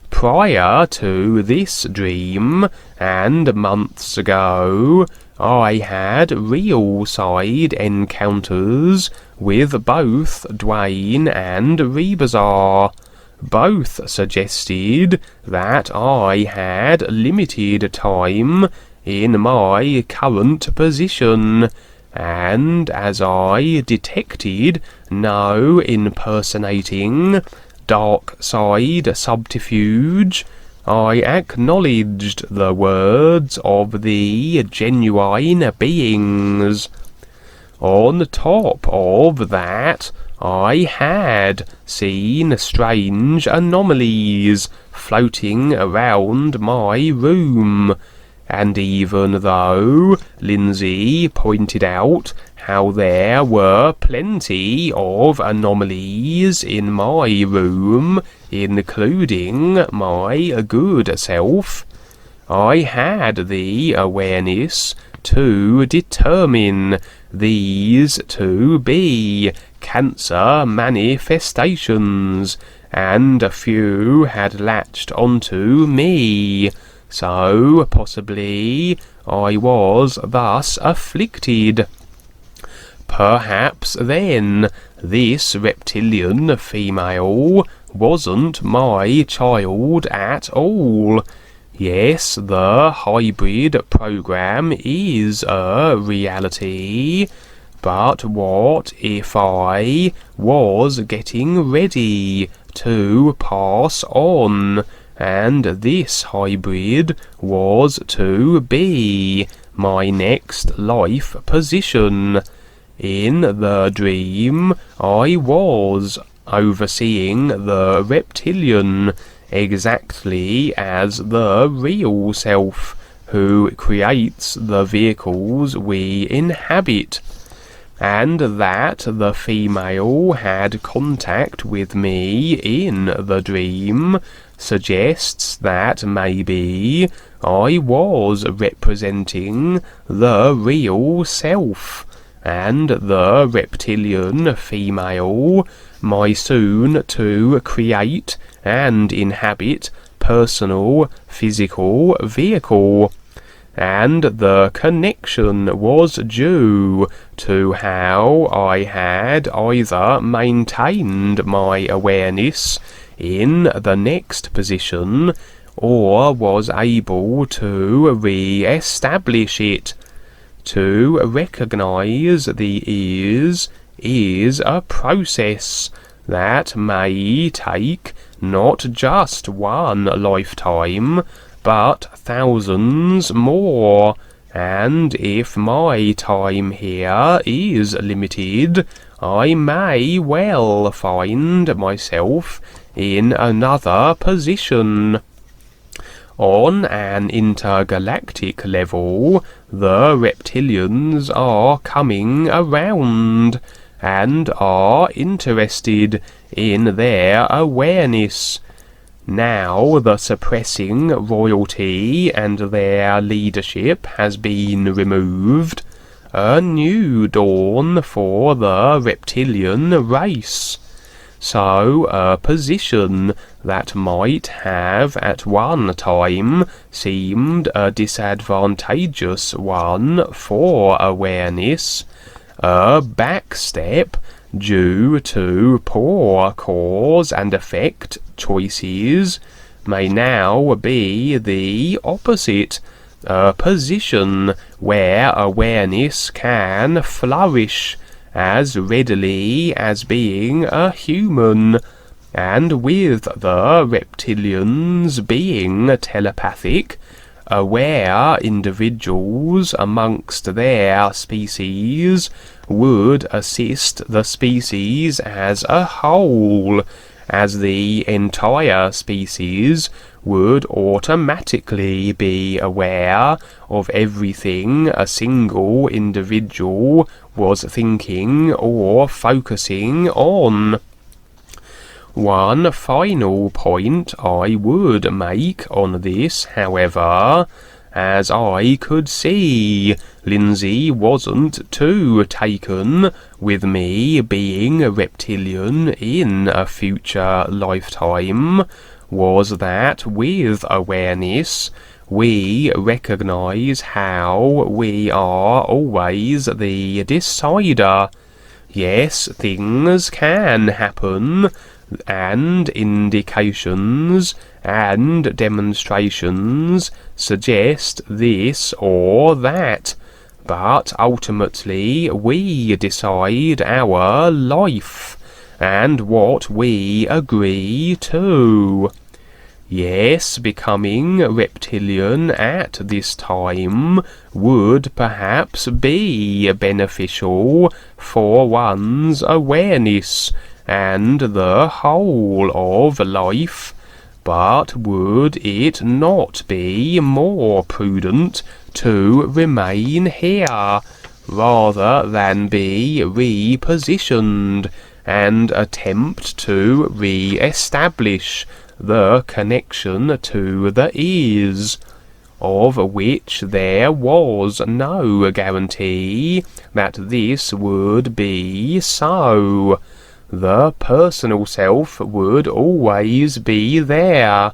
Prior to this dream, and months ago, I had real side encounters with both Dwayne and Rebazar. Both suggested that I had limited time in my current position, and as I detected no impersonating dark side subterfuge, I acknowledged the words of the genuine beings. On top of that, I had seen strange anomalies floating around my room, and even though Lindsay pointed out how there were plenty of anomalies in my room, including my good self, I had the awareness to determine these to be cancer manifestations, and a few had latched onto me, so possibly I was thus afflicted. Perhaps then this reptilian female wasn't my child at all. Yes, the hybrid program is a reality, but what if I was getting ready to pass on, and this hybrid was to be my next life position? In the dream, I was overseeing the reptilian exactly as the real self, who creates the vehicles we inhabit, and that the female had contact with me in the dream suggests that maybe I was representing the real self, and the reptilian female, my soon to create and inhabit personal physical vehicle, and the connection was due to how I had either maintained my awareness in the next position or was able to re-establish it. To recognize the is a process that may take not just one lifetime, but thousands more, and if my time here is limited, I may well find myself in another position. On an intergalactic level, the reptilians are coming around and are interested in their awareness. Now the suppressing royalty and their leadership has been removed, a new dawn for the reptilian race. So a position that might have at one time seemed a disadvantageous one for awareness, a backstep due to poor cause and effect choices, may now be the opposite, a position where awareness can flourish as readily as being a human, and with the reptilians being telepathic, aware individuals amongst their species would assist the species as a whole, as the entire species would automatically be aware of everything a single individual was thinking or focusing on. One final point I would make on this, however, as I could see, Lindsay wasn't too taken with me being a reptilian in a future lifetime, was that with awareness we recognize how we are always the decider. Yes, things can happen, and indications and demonstrations suggest this or that, but ultimately we decide our life and what we agree to. Yes, becoming reptilian at this time would perhaps be beneficial for one's awareness and the whole of life, but would it not be more prudent to remain here, rather than be repositioned and attempt to re-establish the connection to the is, of which there was no guarantee that this would be so? The personal self would always be there,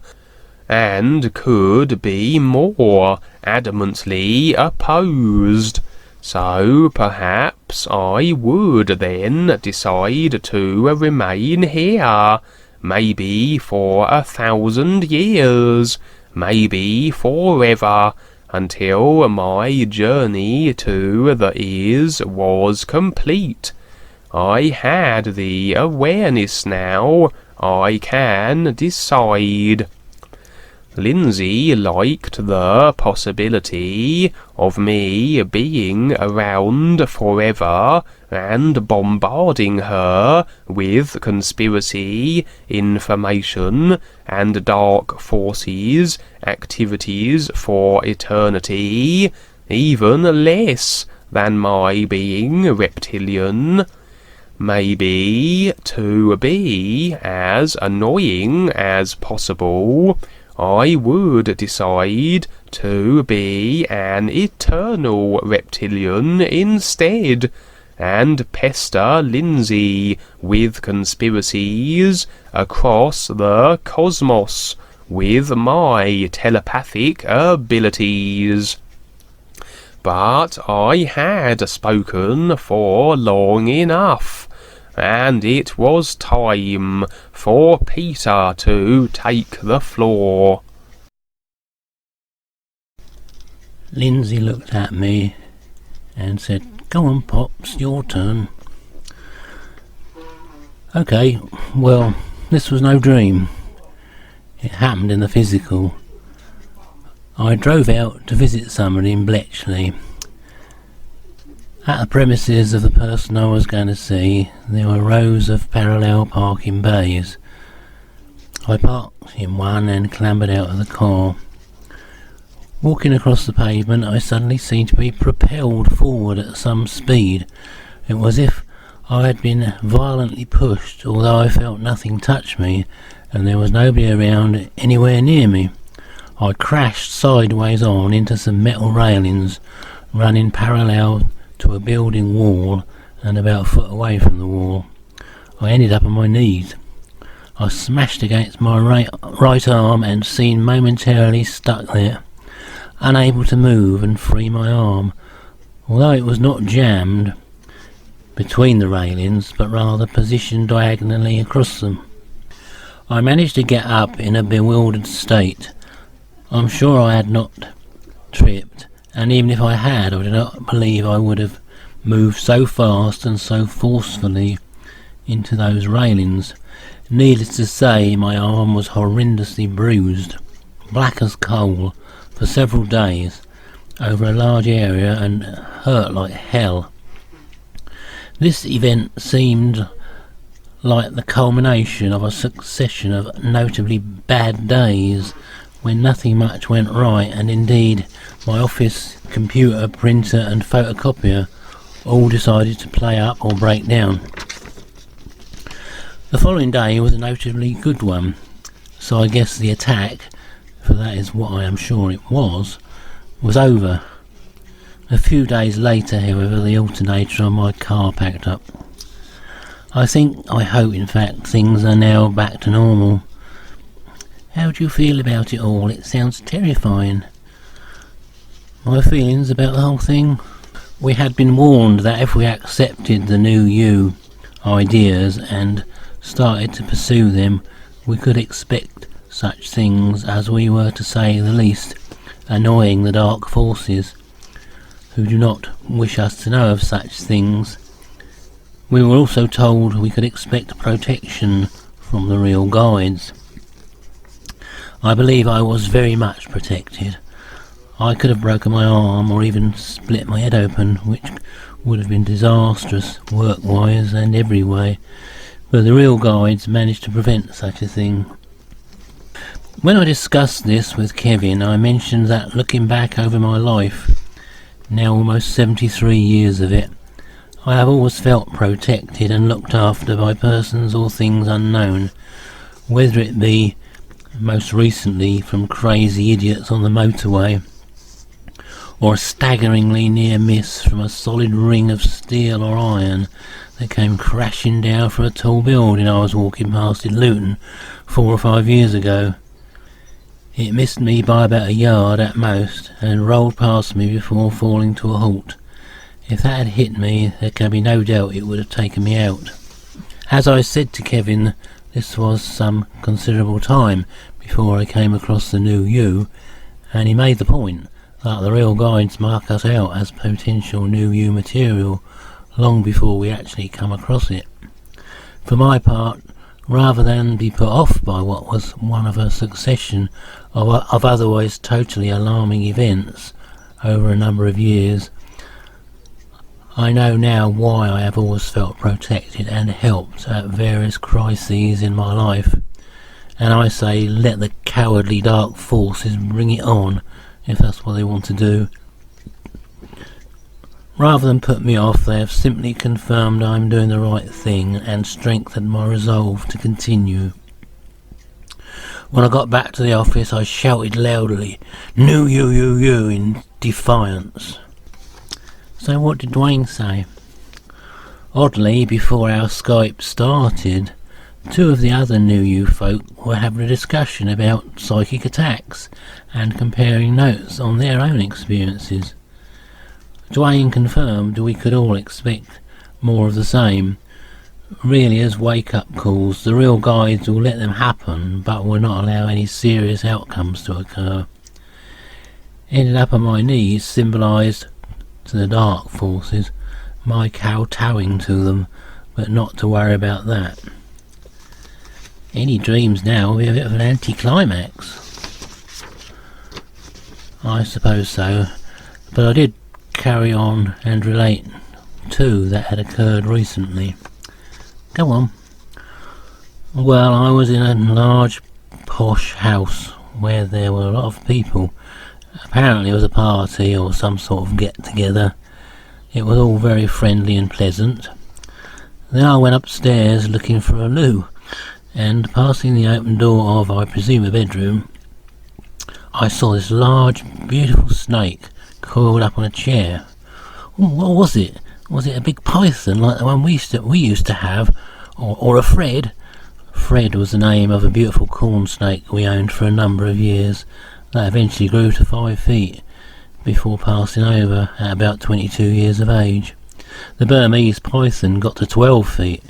and could be more adamantly opposed. So perhaps I would then decide to remain here, maybe for 1,000 years, maybe forever, until my journey to the is was complete. I had the awareness now, I can decide. Lindsay liked the possibility of me being around forever and bombarding her with conspiracy, information, and dark forces activities for eternity, even less than my being reptilian. Maybe to be as annoying as possible, I would decide to be an eternal reptilian instead, and pester Lindsay with conspiracies across the cosmos with my telepathic abilities. But I had spoken for long enough, and it was time for Peter to take the floor. Lindsay looked at me and said, "Go on, Pops, your turn." Okay, well, this was no dream. It happened in the physical. I drove out to visit somebody in Bletchley. At the premises of the person I was going to see, there were rows of parallel parking bays. I parked in one and clambered out of the car. Walking across the pavement, I suddenly seemed to be propelled forward at some speed. It was as if I had been violently pushed, although I felt nothing touch me, and there was nobody around anywhere near me. I crashed sideways on into some metal railings, running parallel to a building wall and about a foot away from the wall. I ended up on my knees. I smashed against my right arm and seemed momentarily stuck there, unable to move and free my arm, although it was not jammed between the railings, but rather positioned diagonally across them. I managed to get up in a bewildered state. I'm sure I had not tripped, and even if I had, I do not believe I would have moved so fast and so forcefully into those railings. Needless to say, my arm was horrendously bruised, black as coal, for several days, over a large area, and hurt like hell. This event seemed like the culmination of a succession of notably bad days when nothing much went right, and indeed my office, computer, printer and photocopier all decided to play up or break down. The following day was a notably good one, so I guess the attack, for that is what I am sure it was over. A few days later, however, the alternator on my car packed up. I hope in fact, things are now back to normal. How do you feel about it all? It sounds terrifying. My feelings about the whole thing? We had been warned that if we accepted the new you ideas and started to pursue them, we could expect such things as, we were to say the least, annoying the dark forces, who do not wish us to know of such things. We were also told we could expect protection from the real guides. I believe I was very much protected. I could have broken my arm or even split my head open, which would have been disastrous work-wise and every way, but the real guides managed to prevent such a thing. When I discussed this with Kevin, I mentioned that looking back over my life, now almost 73 years of it, I have always felt protected and looked after by persons or things unknown, whether it be, most recently, from crazy idiots on the motorway, or a staggeringly near miss from a solid ring of steel or iron that came crashing down from a tall building I was walking past in Luton 4 or 5 years ago. It missed me by about a yard at most, and rolled past me before falling to a halt. If that had hit me, there can be no doubt it would have taken me out. As I said to Kevin, this was some considerable time before I came across the new you, and he made the point that the real guides mark us out as potential new you material long before we actually come across it. For my part, rather than be put off by what was one of a succession of otherwise totally alarming events over a number of years. I know now why I have always felt protected and helped at various crises in my life, and I say let the cowardly dark forces bring it on if that's what they want to do. Rather than put me off, they have simply confirmed I am doing the right thing and strengthened my resolve to continue. When I got back to the office, I shouted loudly, "No, you," in defiance. So what did Dwayne say? Oddly, before our Skype started, two of the other New You folk were having a discussion about psychic attacks and comparing notes on their own experiences. Dwayne confirmed we could all expect more of the same. Really, as wake-up calls, the real guides will let them happen, but will not allow any serious outcomes to occur. Ended up on my knees symbolised, to the dark forces, my kowtowing to them, but not to worry about that. Any dreams now will be a bit of an anticlimax. I suppose so, but I did carry on and relate two that had occurred recently. Go on. Well, I was in a large posh house where there were a lot of people. Apparently it was a party or some sort of get-together. It was all very friendly and pleasant. Then I went upstairs looking for a loo, and passing the open door of, I presume, a bedroom, I saw this large, beautiful snake coiled up on a chair. What was it? Was it a big python like the one we used to have, or a Fred? Fred was the name of a beautiful corn snake we owned for a number of years, that eventually grew to 5 feet before passing over at about 22 years of age. The Burmese python got to 12 feet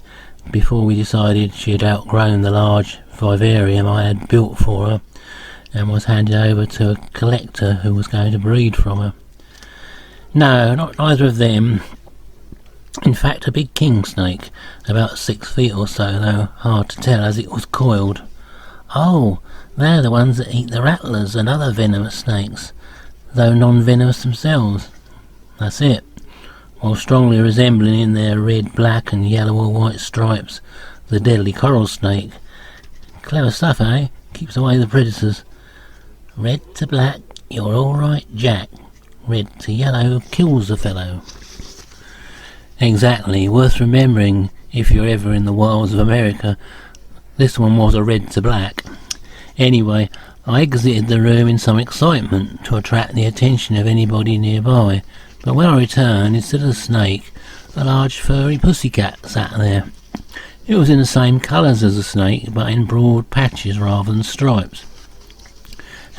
before we decided she had outgrown the large vivarium I had built for her and was handed over to a collector who was going to breed from her. No, neither of them. In fact, a big king snake, about 6 feet or so, though hard to tell as it was coiled. Oh, they're the ones that eat the rattlers and other venomous snakes, though non-venomous themselves. That's it. While strongly resembling in their red, black and yellow or white stripes the deadly coral snake. Clever stuff, eh? Keeps away the predators. Red to black, you're all right, Jack. Red to yellow kills the fellow. Exactly, worth remembering if you're ever in the wilds of America. This one was a red to black. Anyway, I exited the room in some excitement to attract the attention of anybody nearby, but when I returned, instead of the snake, a large furry pussycat sat there. It was in the same colours as the snake, but in broad patches rather than stripes.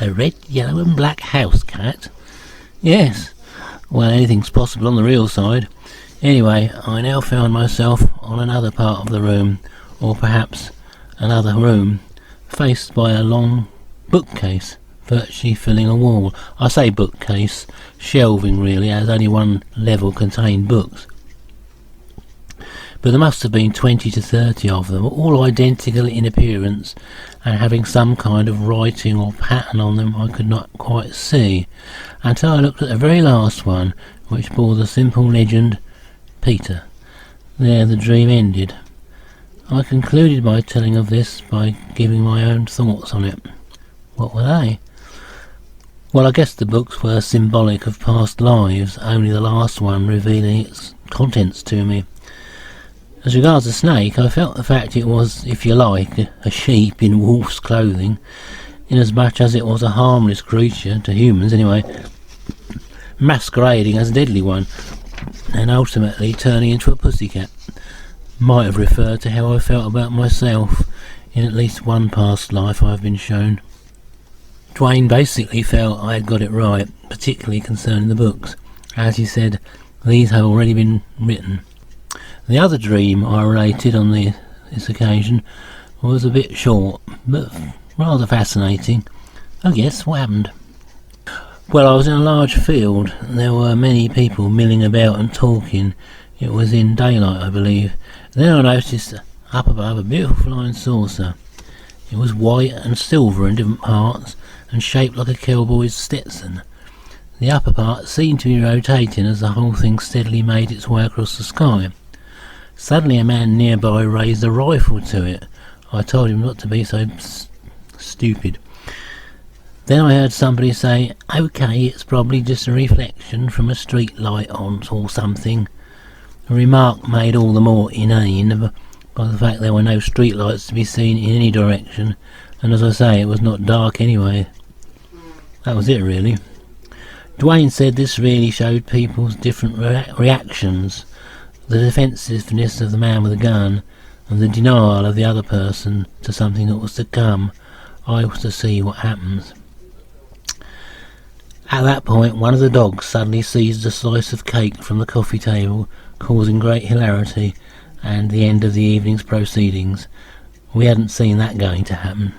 A red, yellow and black house cat? Yes. Well, anything's possible on the real side. Anyway, I now found myself on another part of the room, or perhaps another room, faced by a long bookcase, virtually filling a wall. I say bookcase, shelving really, as only one level contained books. But there must have been 20 to 30 of them, all identical in appearance, and having some kind of writing or pattern on them I could not quite see, until I looked at the very last one, which bore the simple legend, Peter. There the dream ended. I concluded my telling of this by giving my own thoughts on it. What were they? Well, I guess the books were symbolic of past lives, only the last one revealing its contents to me. As regards the snake, I felt the fact it was, if you like, a sheep in wolf's clothing, inasmuch as it was a harmless creature, to humans anyway, masquerading as a deadly one, and ultimately turning into a pussycat. Might have referred to how I felt about myself in at least one past life I've been shown. Dwayne basically felt I had got it right, particularly concerning the books. As he said, these have already been written. The other dream I related on this occasion was a bit short, but rather fascinating. Oh yes, what happened? Well, I was in a large field. There were many people milling about and talking. It was in daylight, I believe. Then I noticed Up above, a beautiful flying saucer. It was white and silver in different parts and shaped like a cowboy's Stetson. The upper part seemed to be rotating as the whole thing steadily made its way across the sky. Suddenly a man nearby raised a rifle to it. I told him not to be so stupid. Then I heard somebody say, "Okay, it's probably just a reflection from a street light on or something." A remark made all the more inane by the fact there were no street lights to be seen in any direction, and as I say, it was not dark anyway. That was it, really. Dwayne said this really showed people's different reactions, the defensiveness of the man with the gun, and the denial of the other person to something that was to come. I was to see what happens. At that point, one of the dogs suddenly seized a slice of cake from the coffee table, causing great hilarity and the end of the evening's proceedings. We hadn't seen that going to happen.